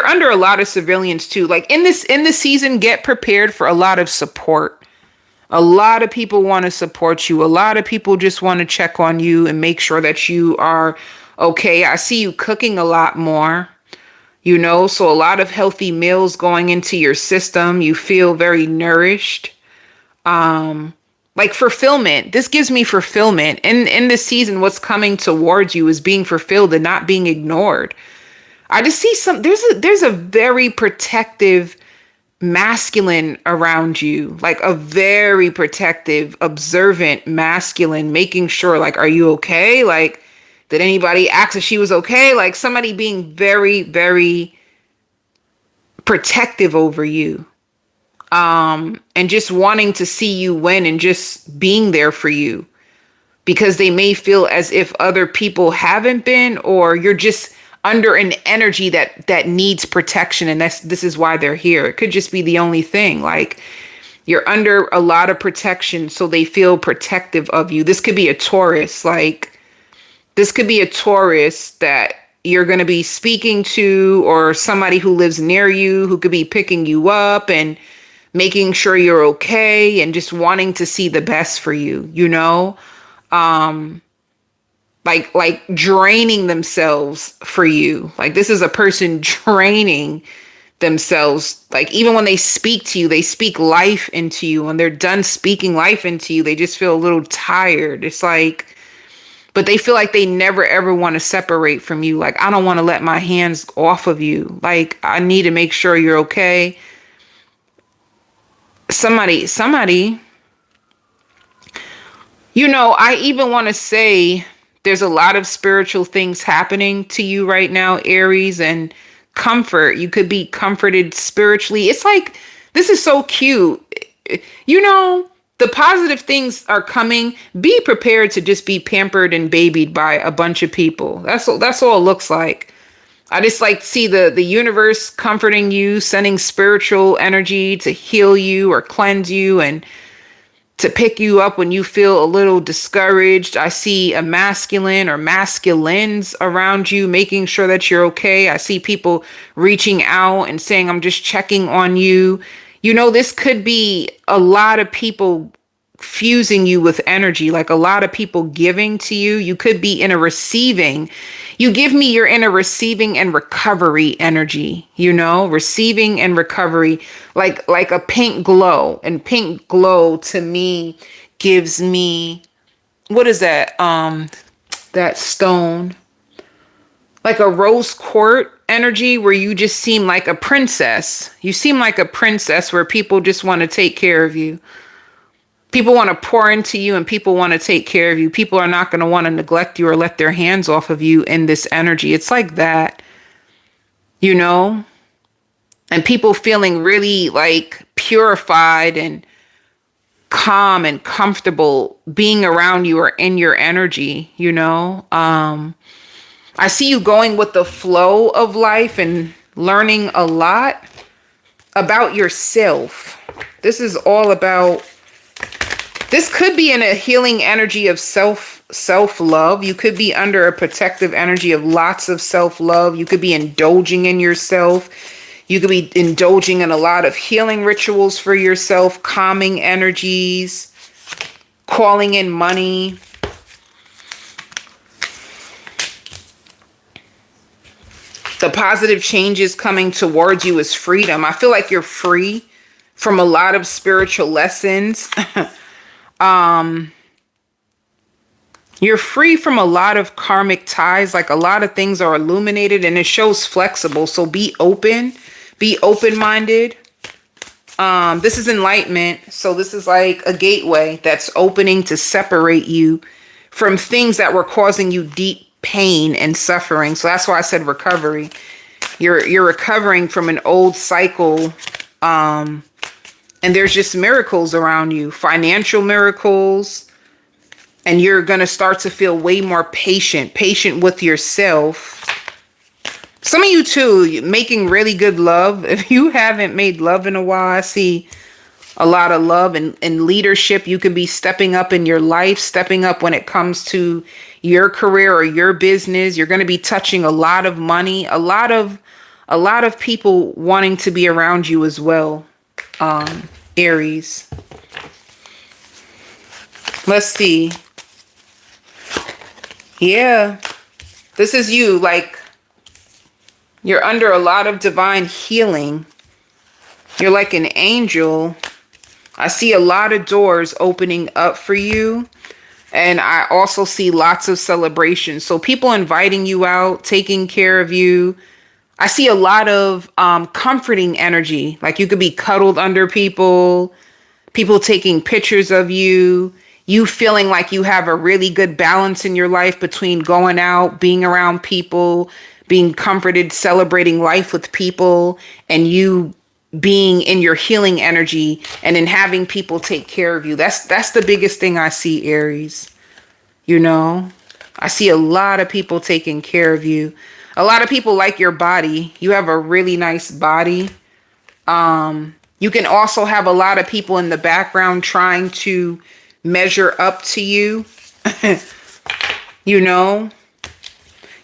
under a lot of civilians too. Like in this season, get prepared for a lot of support. A lot of people want to support you. A lot of people just want to check on you and make sure that you are okay. I see you cooking a lot more, so a lot of healthy meals going into your system. You feel very nourished. Like fulfillment. This gives me fulfillment. In this season, what's coming towards you is being fulfilled and not being ignored. I just see there's a very protective masculine around you, like a very protective, observant masculine, making sure like, are you okay? Like, did anybody ask if she was okay? Like somebody being very, very protective over you. And just wanting to see you win and just being there for you, because they may feel as if other people haven't been, or you're just under an energy that needs protection, and this is why they're here. It could just be the only thing. Like you're under a lot of protection, so they feel protective of you. This could be a Taurus. Like this could be a Taurus that you're going to be speaking to, or somebody who lives near you who could be picking you up and making sure you're okay and just wanting to see the best for you, like draining themselves for you. Like this is a person draining themselves. Like even when they speak to you, they speak life into you. When they're done speaking life into you, they just feel a little tired. It's like, but they feel like they never ever want to separate from you. Like, I don't want to let my hands off of you. Like, I need to make sure you're okay. Somebody, I even want to say there's a lot of spiritual things happening to you right now, Aries, and comfort. You could be comforted spiritually. It's like, this is so cute. The positive things are coming. Be prepared to just be pampered and babied by a bunch of people. That's all it looks like. I just like see the universe comforting you, sending spiritual energy to heal you or cleanse you and to pick you up when you feel a little discouraged. I see a masculine or masculines around you, making sure that you're okay. I see people reaching out and saying, I'm just checking on you. You know, this could be a lot of people fusing you with energy, like a lot of people giving to you. You could be in a receiving. You give me, you're in a receiving and recovery energy, you know, receiving and recovery, like a pink glow. And pink glow to me gives me, what is that? That stone, like a rose quartz energy where you just seem like a princess. You seem like a princess where people just want to take care of you. People want to pour into you and people want to take care of you. People are not going to want to neglect you or let their hands off of you in this energy. It's like that, you know, and people feeling really like purified and calm and comfortable being around you or in your energy, you know. I see you going with the flow of life and learning a lot about yourself. This is all about, this could be in a healing energy of self-love. You could be under a protective energy of lots of self-love. You could be indulging in yourself. You could be indulging in a lot of healing rituals for yourself, calming energies, calling in money. The positive changes coming towards you is freedom. I feel like you're free from a lot of spiritual lessons. You're free from a lot of karmic ties, like a lot of things are illuminated and it shows flexible. So be open-minded. This is enlightenment. So this is like a gateway that's opening to separate you from things that were causing you deep pain and suffering. So that's why I said recovery. You're recovering from an old cycle. And there's just miracles around you, financial miracles. And you're going to start to feel way more patient with yourself. Some of you too, making really good love. If you haven't made love in a while, I see a lot of love and leadership. You can be stepping up in your life, stepping up when it comes to your career or your business. You're going to be touching a lot of money, a lot of people wanting to be around you as well. Aries. Let's see. Yeah. This is you, like you're under a lot of divine healing. You're like an angel. I see a lot of doors opening up for you. And I also see lots of celebrations. So people inviting you out, taking care of you. I see a lot of comforting energy. Like you could be cuddled under people taking pictures of you, you feeling like you have a really good balance in your life between going out, being around people, being comforted, celebrating life with people, and you being in your healing energy and in having people take care of you. That's the biggest thing I see, Aries. You know, I see a lot of people taking care of you. A lot of people like your body. You have a really nice body. You can also have a lot of people in the background trying to measure up to you. You know,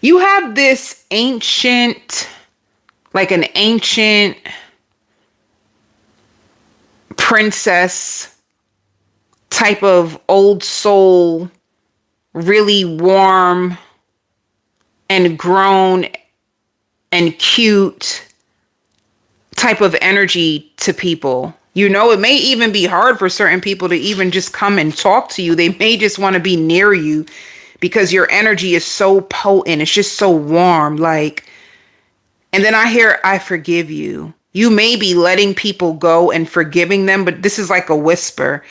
you have this ancient, like an ancient princess type of old soul, really warm and grown and cute type of energy to people. You know, it may even be hard for certain people to even just come and talk to you. They may just want to be near you because your energy is so potent. It's just so warm. Like, and then I hear, I forgive you. You may be letting people go and forgiving them, but this is like a whisper.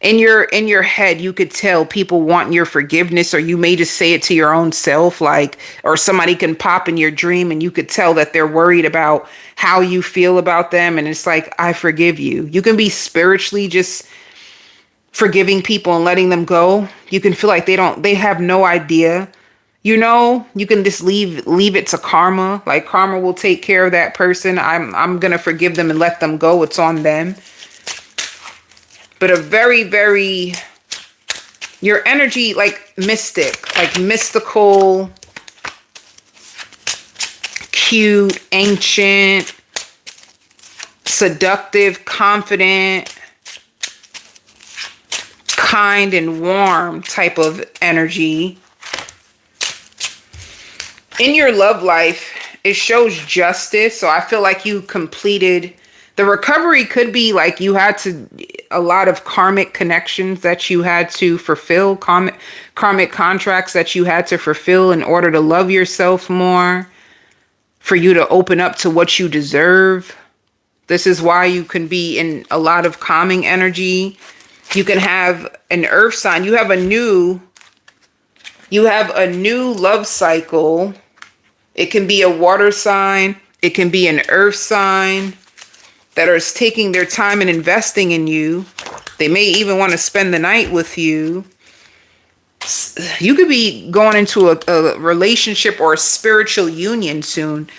In your head, you could tell people want your forgiveness, or you may just say it to your own self, like, or somebody can pop in your dream and you could tell that they're worried about how you feel about them. And it's like, I forgive you. You can be spiritually just forgiving people and letting them go. You can feel like they have no idea You know, you can just leave it to karma. Like karma will take care of that person. I'm going to forgive them and let them go. It's on them. But a very, very, your energy, like mystic, like mystical, cute, ancient, seductive, confident, kind and warm type of energy. In your love life, it shows justice. So I feel like you completed the recovery. Could be like you had a lot of karmic connections that you had to fulfill, karmic contracts that you had to fulfill in order to love yourself more, for you to open up to what you deserve. This is why you can be in a lot of calming energy. You can have an earth sign. You have a new love cycle. It can be a water sign. It can be an earth sign that are taking their time and investing in you. They may even want to spend the night with you. You could be going into a relationship or a spiritual union soon.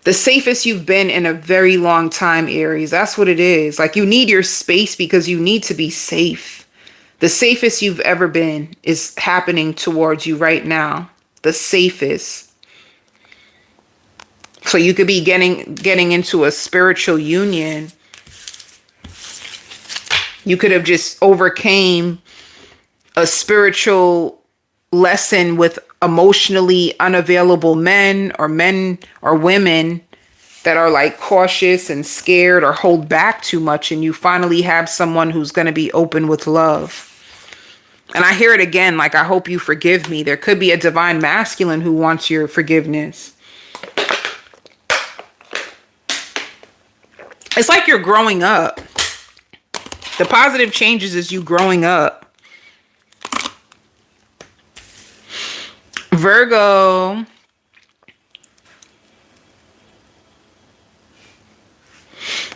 The safest you've been in a very long time, Aries. That's what it is. Like you need your space because you need to be safe. The safest you've ever been is happening towards you right now. The safest. So you could be getting into a spiritual union. You could have just overcame a spiritual lesson with emotionally unavailable men or women that are like cautious and scared or hold back too much, and you finally have someone who's going to be open with love. And I hear it again, like, I hope you forgive me. There could be a divine masculine who wants your forgiveness. It's like you're growing up. The positive changes is you growing up. Virgo.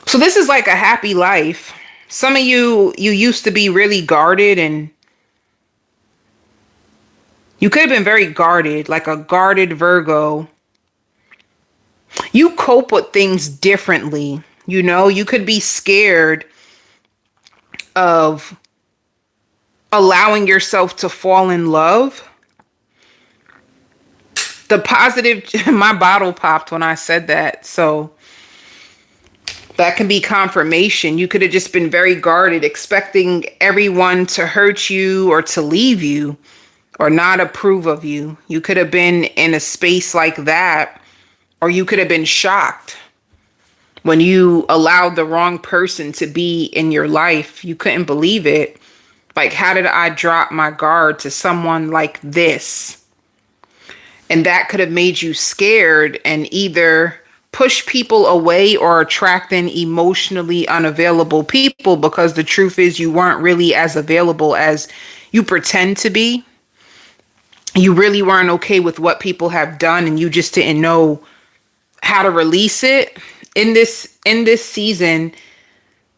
So this is like a happy life. Some of you used to be really guarded, and you could have been very guarded, like a guarded Virgo. You cope with things differently. You know, you could be scared of allowing yourself to fall in love. The positive, my bottle popped when I said that. So that can be confirmation. You could have just been very guarded, expecting everyone to hurt you or to leave you or not approve of you. You could have been in a space like that, or you could have been shocked when you allowed the wrong person to be in your life. You couldn't believe it. Like, how did I drop my guard to someone like this? And that could have made you scared and either push people away or attract in emotionally unavailable people, because the truth is you weren't really as available as you pretend to be. You really weren't okay with what people have done, and you just didn't know how to release it. In this season,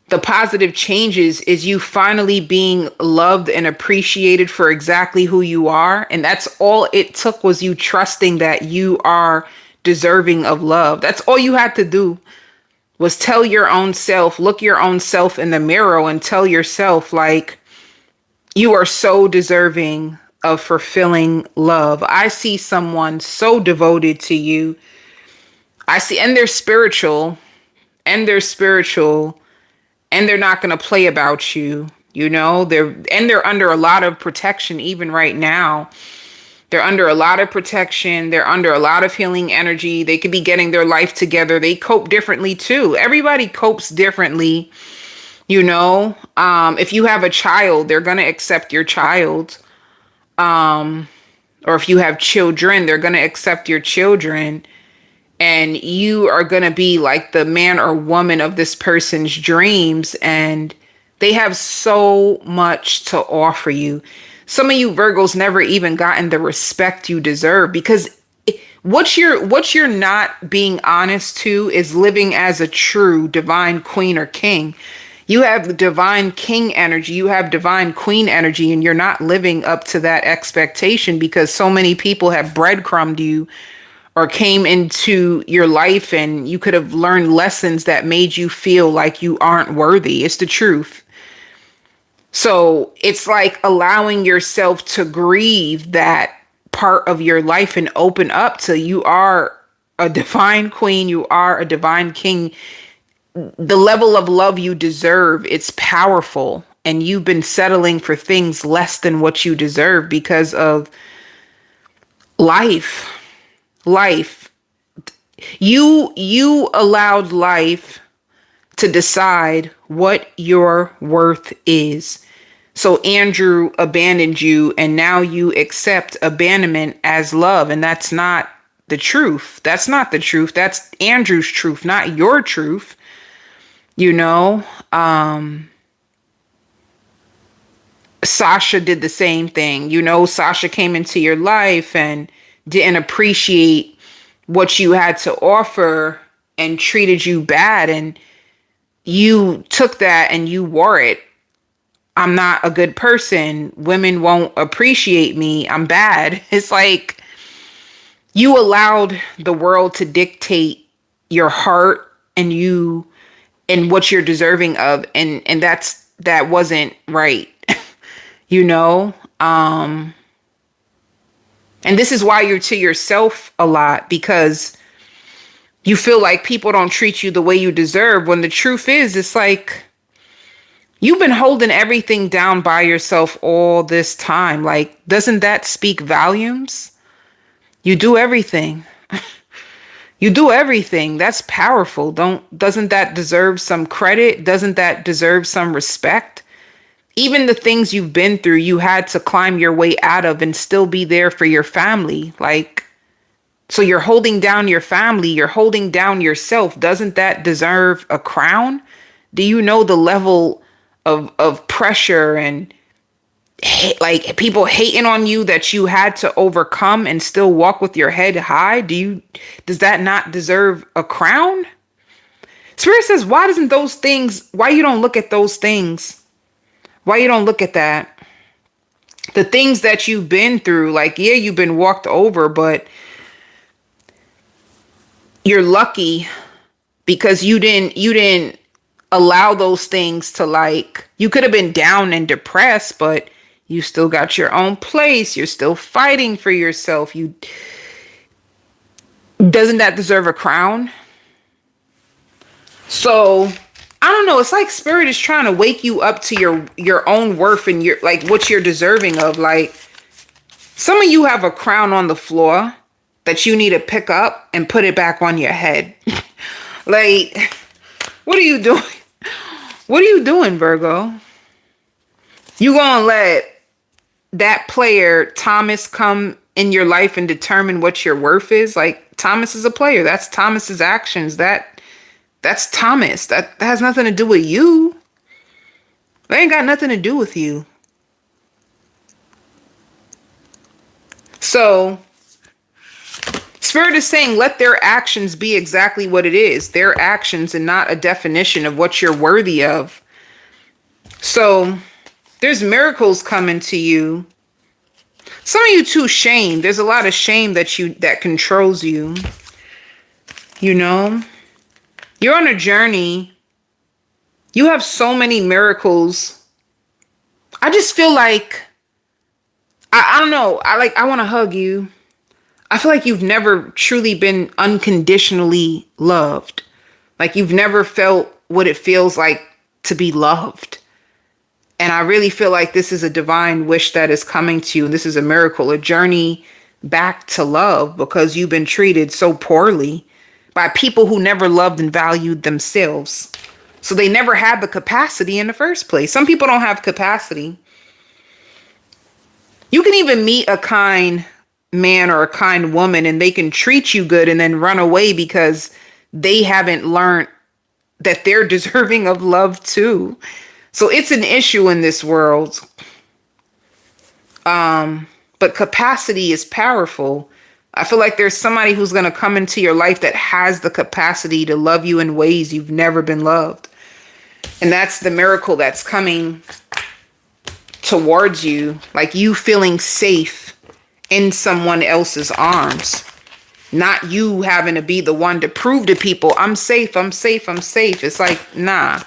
the positive changes is you finally being loved and appreciated for exactly who you are. And that's all it took, was you trusting that you are deserving of love. That's all you had to do, was tell your own self, look your own self in the mirror and tell yourself, like, you are so deserving of fulfilling love. I see someone so devoted to you. I see, and they're spiritual, and they're not going to play about you. You know, they're under a lot of protection. Even right now, they're under a lot of protection. They're under a lot of healing energy. They could be getting their life together. They cope differently too. Everybody copes differently. You know, if you have a child, they're going to accept your child. Or if you have children, they're going to accept your children. And you are going to be like the man or woman of this person's dreams. And they have so much to offer you. Some of you Virgos never even gotten the respect you deserve, because what you're not being honest to is living as a true divine queen or king. You have the divine king energy, you have divine queen energy, and you're not living up to that expectation because so many people have breadcrumbed you or came into your life and you could have learned lessons that made you feel like you aren't worthy. It's the truth. So it's like allowing yourself to grieve that part of your life and open up to you are a divine queen, you are a divine king. The level of love you deserve, it's powerful. And you've been settling for things less than what you deserve because of life. Life. You allowed life to decide what your worth is. So Andrew abandoned you and now you accept abandonment as love, and that's not the truth. That's not the truth. That's Andrew's truth, not your truth. You know, Sasha did the same thing. You know, Sasha came into your life and didn't appreciate what you had to offer and treated you bad, and you took that and you wore it. I'm not a good person. Women won't appreciate me. I'm bad. It's like you allowed the world to dictate your heart and you and what you're deserving of, and that wasn't right. You know? And this is why you're to yourself a lot, because you feel like people don't treat you the way you deserve, when the truth is, it's like you've been holding everything down by yourself all this time. Like, doesn't that speak volumes? You do everything. You do everything. That's powerful. Doesn't that deserve some credit? Doesn't that deserve some respect? Even the things you've been through, you had to climb your way out of and still be there for your family. Like, so you're holding down your family, you're holding down yourself. Doesn't that deserve a crown? Do you know the level of pressure and like people hating on you that you had to overcome and still walk with your head high? Does that not deserve a crown? Spirit says, why you don't look at those things? Why you don't look at that? The things that you've been through, like, yeah, you've been walked over, but you're lucky because you didn't allow those things to, like, you could have been down and depressed, but you still got your own place. You're still fighting for yourself. Doesn't that deserve a crown? So I don't know. It's like Spirit is trying to wake you up to your own worth and your, like, what you're deserving of. Like, some of you have a crown on the floor that you need to pick up and put it back on your head. Like, what are you doing? What are you doing, Virgo? You gonna let that player Thomas come in your life and determine what your worth is? Like, Thomas is a player. That's Thomas's actions. That's Thomas. That has nothing to do with you. That ain't got nothing to do with you. So Spirit is saying, let their actions be exactly what it is. Their actions and not a definition of what you're worthy of. So there's miracles coming to you. Some of you too shame. There's a lot of shame that controls you. You know? You're on a journey. You have so many miracles. I just feel like, I don't know. I want to hug you. I feel like you've never truly been unconditionally loved. Like, you've never felt what it feels like to be loved. And I really feel like this is a divine wish that is coming to you. This is a miracle, a journey back to love, because you've been treated so poorly by people who never loved and valued themselves. So they never had the capacity in the first place. Some people don't have capacity. You can even meet a kind man or a kind woman and they can treat you good and then run away because they haven't learned that they're deserving of love too. So it's an issue in this world. But capacity is powerful. I feel like there's somebody who's going to come into your life that has the capacity to love you in ways you've never been loved. And that's the miracle that's coming towards you. Like you feeling safe in someone else's arms. Not you having to be the one to prove to people, I'm safe, I'm safe, I'm safe. It's like, nah.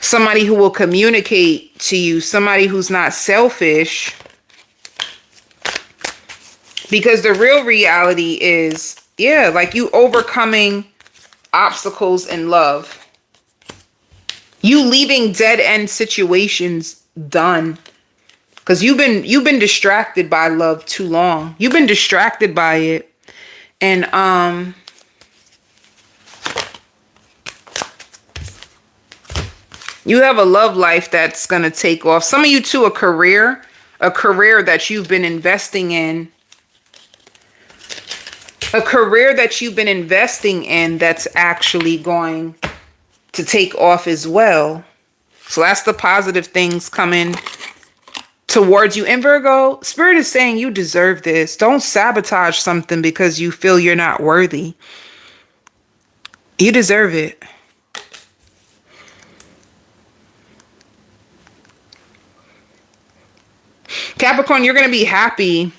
Somebody who will communicate to you, somebody who's not selfish. Because the real reality is, yeah, like you overcoming obstacles in love. You leaving dead end situations done. Because you've been distracted by love too long. You've been distracted by it. And you have a love life that's gonna take off. Some of you too, a career that you've been investing in. A career that you've been investing in that's actually going to take off as well. So that's the positive things coming towards you. And Virgo, Spirit is saying you deserve this. Don't sabotage something because you feel you're not worthy. You deserve it. Capricorn, you're going to be happy.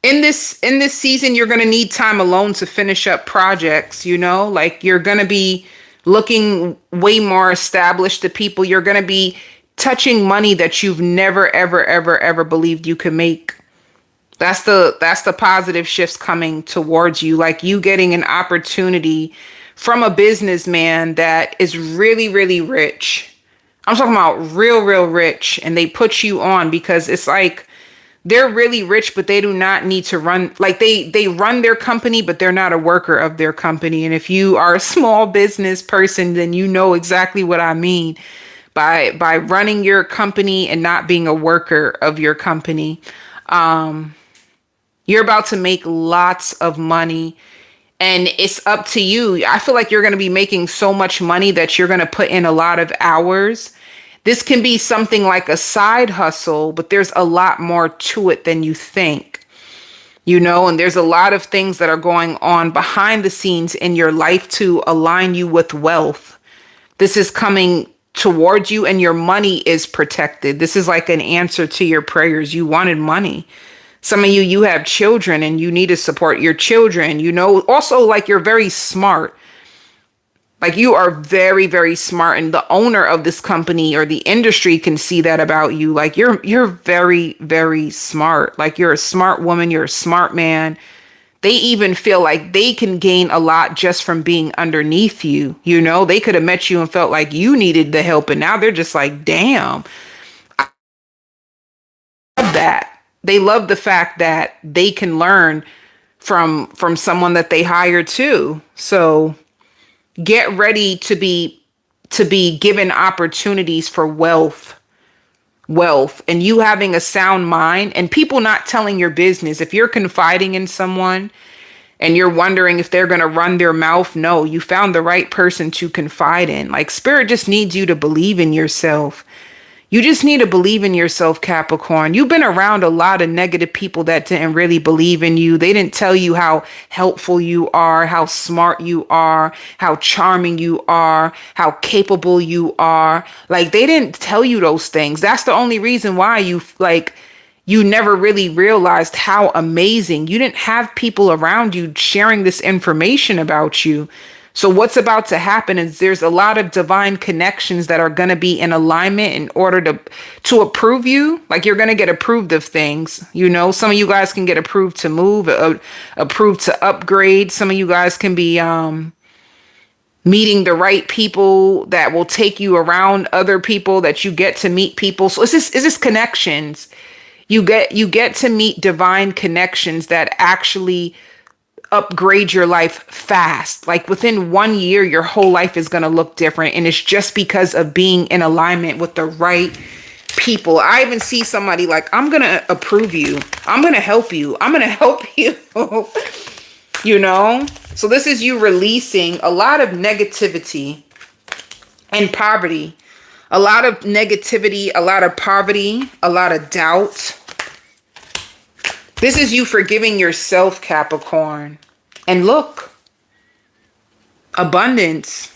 In this season, you're going to need time alone to finish up projects, you know? Like you're going to be looking way more established to people. You're going to be touching money that you've never, ever, ever, ever believed you could make. That's the positive shifts coming towards you. Like you getting an opportunity from a businessman that is really, really rich. I'm talking about real, real rich. And they put you on because it's like they're really rich, but they do not need to run. Like they run their company, but they're not a worker of their company. And if you are a small business person, then you know exactly what I mean by running your company and not being a worker of your company. You're about to make lots of money. And it's up to you. I feel like you're going to be making so much money that you're going to put in a lot of hours. This can be something like a side hustle, but there's a lot more to it than you think, you know, and there's a lot of things that are going on behind the scenes in your life to align you with wealth. This is coming towards you and your money is protected. This is like an answer to your prayers. You wanted money. Some of you have children and you need to support your children, you know, also like you're very smart. Like you are very, very smart, and the owner of this company or the industry can see that about you. Like you're very, very smart. Like you're a smart woman. You're a smart man. They even feel like they can gain a lot just from being underneath you. You know, they could have met you and felt like you needed the help. And now they're just like, damn, I love that. They love the fact that they can learn from someone that they hire too. So get ready to be given opportunities for wealth, and you having a sound mind and people not telling your business. If you're confiding in someone and you're wondering if they're going to run their mouth, no, you found the right person to confide in. Like Spirit just needs you to believe in yourself. You just need to believe in yourself, Capricorn. You've been around a lot of negative people that didn't really believe in you. They didn't tell you how helpful you are, how smart you are, how charming you are, how capable you are. Like they didn't tell you those things. That's the only reason why you never really realized how amazing. You didn't have people around you sharing this information about you. So what's about to happen is there's a lot of divine connections that are going to be in alignment in order to approve you. Like you're going to get approved of things. You know, some of you guys can get approved to move, approved to upgrade. Some of you guys can be meeting the right people that will take you around other people, that you get to meet people. So it's just connections. You get to meet divine connections that actually upgrade your life fast. Like within 1 year, your whole life is going to look different. And it's just because of being in alignment with the right people. I even see somebody like, I'm going to approve you. I'm going to help you. I'm going to help you. You know? So this is you releasing a lot of negativity and poverty. A lot of negativity, a lot of poverty, a lot of doubt. This is you forgiving yourself, Capricorn. And look, abundance.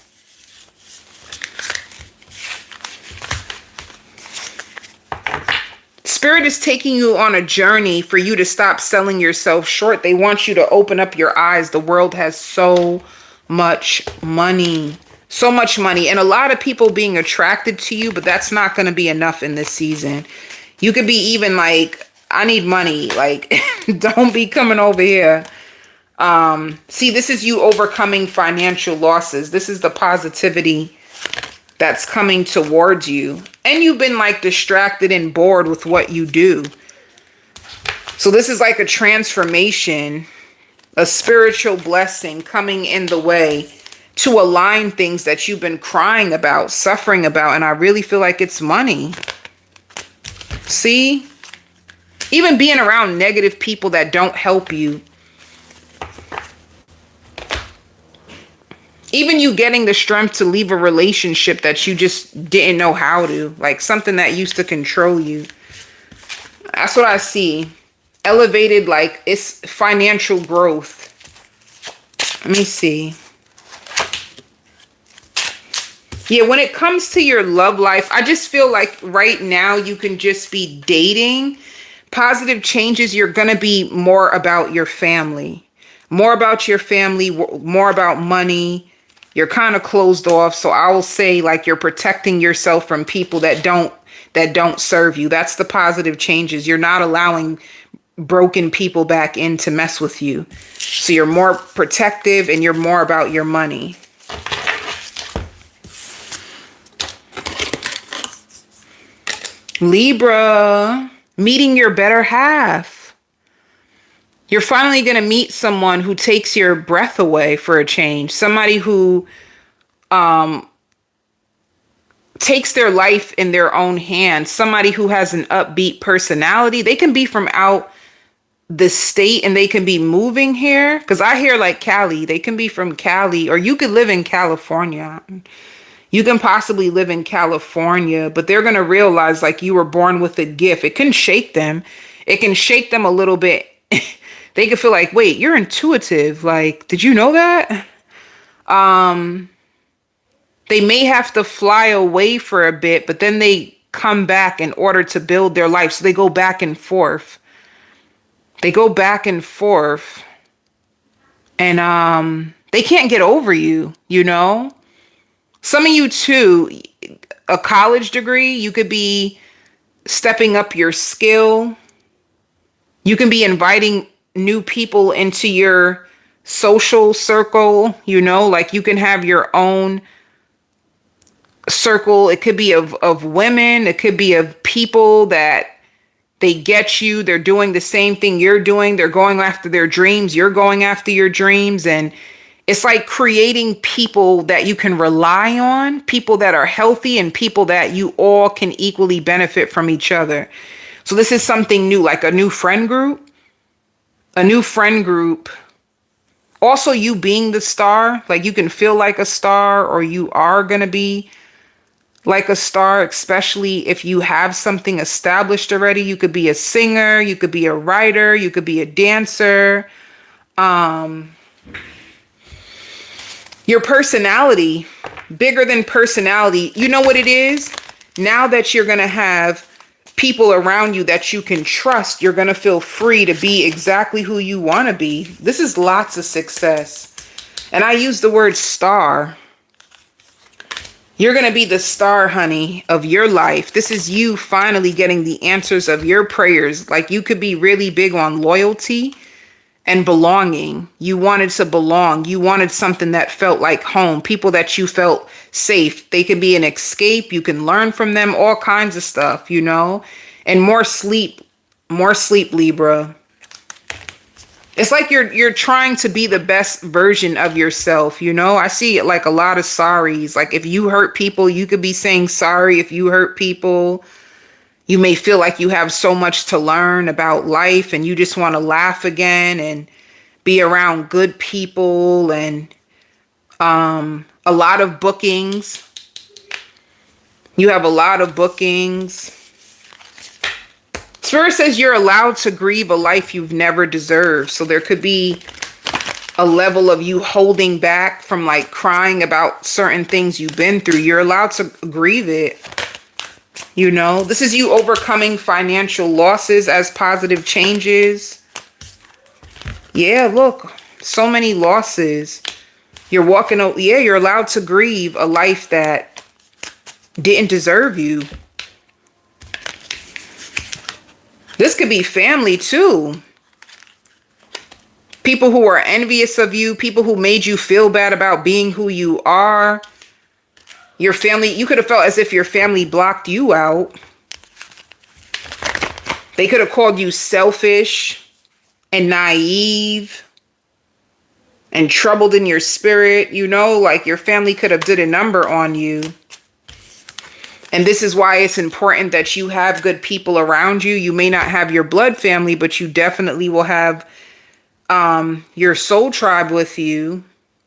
Spirit is taking you on a journey for you to stop selling yourself short. They want you to open up your eyes. The world has so much money. So much money. And a lot of people being attracted to you, but that's not going to be enough in this season. You could be even like, I need money. Like, don't be coming over here. See, this is you overcoming financial losses. This is the positivity that's coming towards you. And you've been like distracted and bored with what you do. So this is like a transformation, a spiritual blessing coming in the way to align things that you've been crying about, suffering about. And I really feel like it's money. See? Even being around negative people that don't help you. Even you getting the strength to leave a relationship that you just didn't know how to. Like something that used to control you. That's what I see. Elevated, like it's financial growth. Let me see. Yeah, when it comes to your love life, I just feel like right now you can just be dating. Positive changes, you're going to be more about your family. More about your family, more about money. You're kind of closed off. So I will say like you're protecting yourself from people that don't serve you. That's the positive changes. You're not allowing broken people back in to mess with you. So you're more protective and you're more about your money. Libra, meeting your better half. You're finally going to meet someone who takes your breath away for a change. Somebody who takes their life in their own hands. Somebody who has an upbeat personality. They can be from out the state and they can be moving here. Because I hear like Cali. They can be from Cali, or you could live in California. You can possibly live in California, but they're going to realize like you were born with a gift. It can shake them. It can shake them a little bit. They could feel like, wait, you're intuitive. Like, did you know that? They may have to fly away for a bit, but then they come back in order to build their life. So they go back and forth. They go back and forth. And they can't get over you, you know? Some of you too, a college degree, you could be stepping up your skill. You can be inviting new people into your social circle, you know, like you can have your own circle. It could be of women. It could be of people that they get you. They're doing the same thing you're doing. They're going after their dreams. You're going after your dreams. And it's like creating people that you can rely on, people that are healthy and people that you all can equally benefit from each other. So this is something new, like a new friend group. A new friend group. Also, you being the star, like you can feel like a star, or you are going to be like a star, especially if you have something established already. You could be a singer, you could be a writer, you could be a dancer. Your personality, bigger than personality. You know what it is? Now that you're going to have people around you that you can trust, you're going to feel free to be exactly who you want to be. This is lots of success. And I use the word star. You're going to be the star, honey, of your life. This is you finally getting the answers of your prayers. Like you could be really big on loyalty and belonging. You wanted to belong. You wanted something that felt like home. People that you felt safe. They could be an escape. You can learn from them, all kinds of stuff, you know. And more sleep, Libra. It's like you're trying to be the best version of yourself, you know. I see it like a lot of sorries. Like if you hurt people, you could be saying sorry. If you hurt people, you may feel like you have so much to learn about life and you just want to laugh again and be around good people, and a lot of bookings. You have a lot of bookings. Spirit says you're allowed to grieve a life you've never deserved. So there could be a level of you holding back from like crying about certain things you've been through. You're allowed to grieve it. You know, this is you overcoming financial losses as positive changes. Yeah, look, so many losses. You're walking out. Yeah, you're allowed to grieve a life that didn't deserve you. This could be family too. People who are envious of you, people who made you feel bad about being who you are. Your family, you could have felt as if your family blocked you out. They could have called you selfish and naive and troubled in your spirit. You know, like your family could have did a number on you. And this is why it's important that you have good people around you. You may not have your blood family, but you definitely will have your soul tribe with you,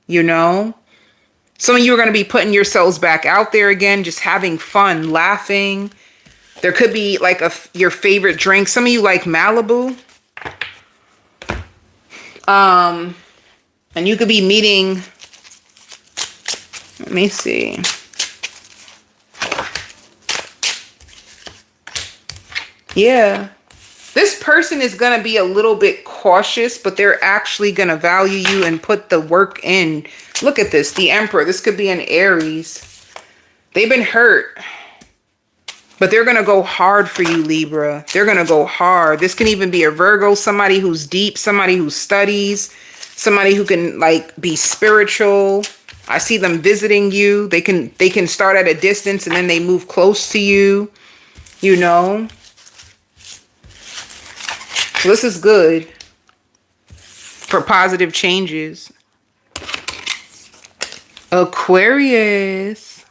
you know. Some of you are going to be putting yourselves back out there again, just having fun, laughing. There could be like your favorite drink. Some of you like Malibu. And you could be meeting, let me see. Yeah. This person is going to be a little bit cautious, but they're actually going to value you and put the work in. Look at this, the Emperor. This could be an Aries. They've been hurt, but they're going to go hard for you, Libra. They're going to go hard. This can even be a Virgo, somebody who's deep, somebody who studies, somebody who can like be spiritual. I see them visiting you. They can start at a distance and then they move close to you, you know. So this is good for positive changes. Aquarius.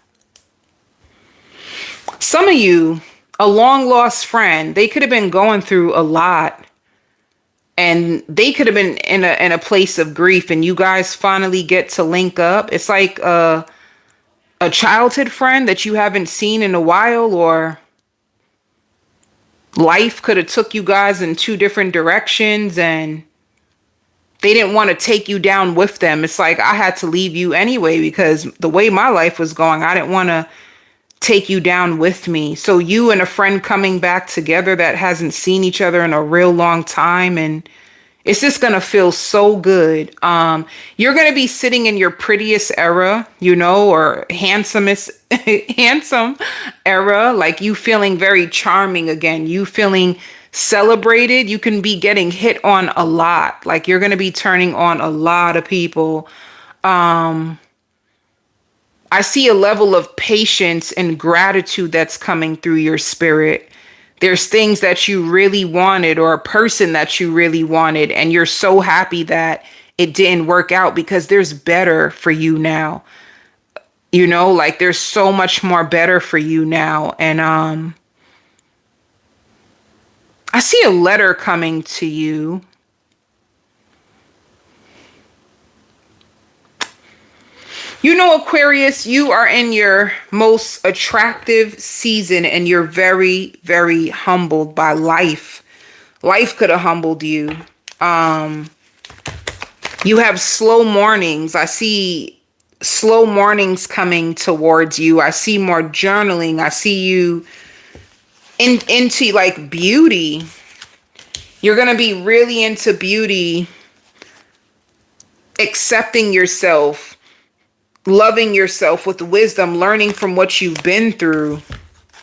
Some of you, a long lost friend, they could have been going through a lot and they could have been in a place of grief and you guys finally get to link up. It's like a childhood friend that you haven't seen in a while, or life could have took you guys in two different directions and they didn't want to take you down with them. It's like I had to leave you anyway because the way my life was going, I didn't want to take you down with me. So you and a friend coming back together that hasn't seen each other in a real long time, and it's just going to feel so good. You're going to be sitting in your prettiest era, you know, or handsomest, handsome era, like you feeling very charming again, you feeling celebrated. You can be getting hit on a lot. Like you're going to be turning on a lot of people. I see a level of patience and gratitude that's coming through your spirit. There's things that you really wanted or a person that you really wanted, and you're so happy that it didn't work out because there's better for you now. You know, like there's so much more better for you now. And I see a letter coming to you. You know, Aquarius, you are in your most attractive season and you're very, very humbled by life. Life could have humbled you. You have slow mornings. I see slow mornings coming towards you. I see more journaling. I see you into like beauty. You're going to be really into beauty, accepting yourself, loving yourself with wisdom, learning from what you've been through,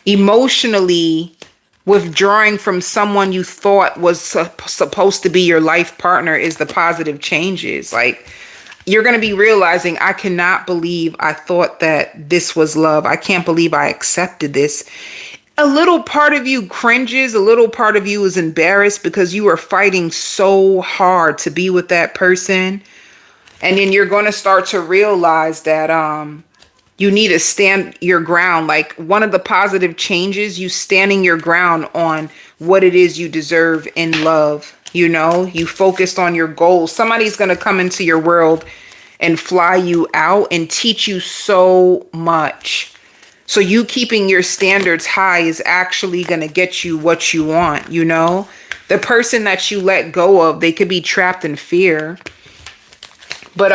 emotionally withdrawing from someone you thought was supposed to be your life partner is the positive changes. Like you're going to be realizing, I cannot believe I thought that this was love. I can't believe I accepted this. A little part of you cringes. A little part of you is embarrassed because you are fighting so hard to be with that person. And then you're going to start to realize that you need to stand your ground. Like one of the positive changes, you standing your ground on what it is you deserve in love. You know, you focused on your goals. Somebody's going to come into your world and fly you out and teach you so much. So you keeping your standards high is actually going to get you what you want, you know? The person that you let go of, they could be trapped in fear. But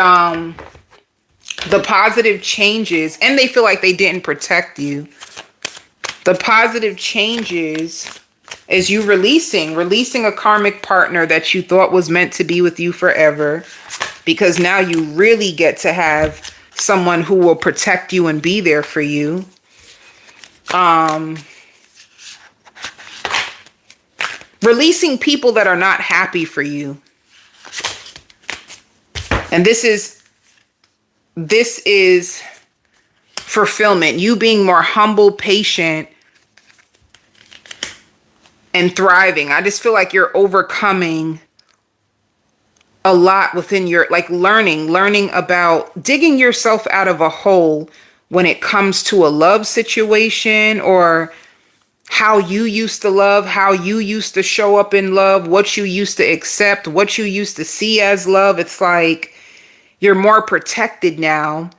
the positive changes, and they feel like they didn't protect you. The positive changes is you releasing a karmic partner that you thought was meant to be with you forever, because now you really get to have someone who will protect you and be there for you. Releasing people that are not happy for you. And this is fulfillment. You being more humble, patient, and thriving. I just feel like you're overcoming a lot within your, like, learning about digging yourself out of a hole when it comes to a love situation, or how you used to love, how you used to show up in love, what you used to accept, what you used to see as love. It's like you're more protected now.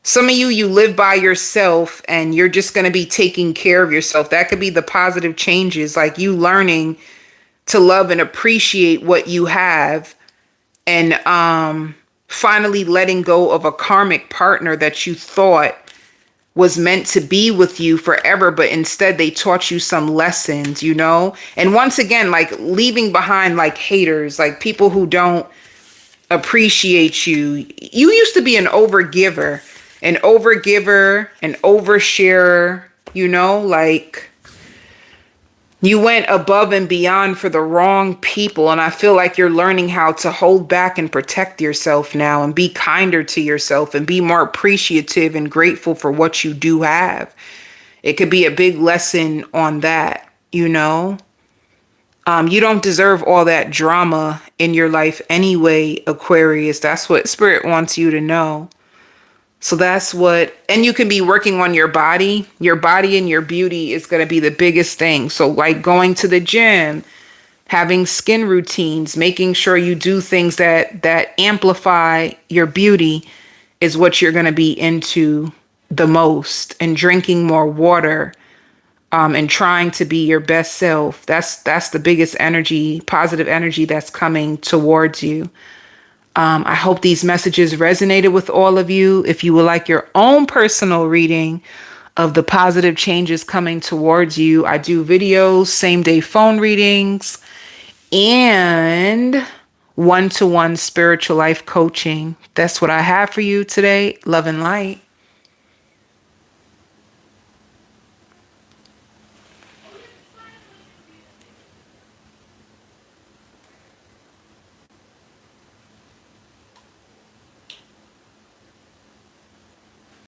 Some of you live by yourself and you're just going to be taking care of yourself. That could be the positive changes, like you learning to love and appreciate what you have, and finally letting go of a karmic partner that you thought was meant to be with you forever, but instead they taught you some lessons, you know? And once again, like leaving behind like haters, like people who don't appreciate you. You used to be an overgiver, an oversharer, you know, like you went above and beyond for the wrong people. And I feel like you're learning how to hold back and protect yourself now, and be kinder to yourself, and be more appreciative and grateful for what you do have. It could be a big lesson on that, you know? You don't deserve all that drama in your life anyway, Aquarius. That's what Spirit wants you to know. So that's what, and you can be working on your body. Your body and your beauty is going to be the biggest thing. So like going to the gym, having skin routines, making sure you do things that amplify your beauty is what you're going to be into the most. And drinking more water, and trying to be your best self. That's the biggest energy, positive energy that's coming towards you. I hope these messages resonated with all of you. If you would like your own personal reading of the positive changes coming towards you, I do videos, same-day phone readings, and one-to-one spiritual life coaching. That's what I have for you today. Love and light.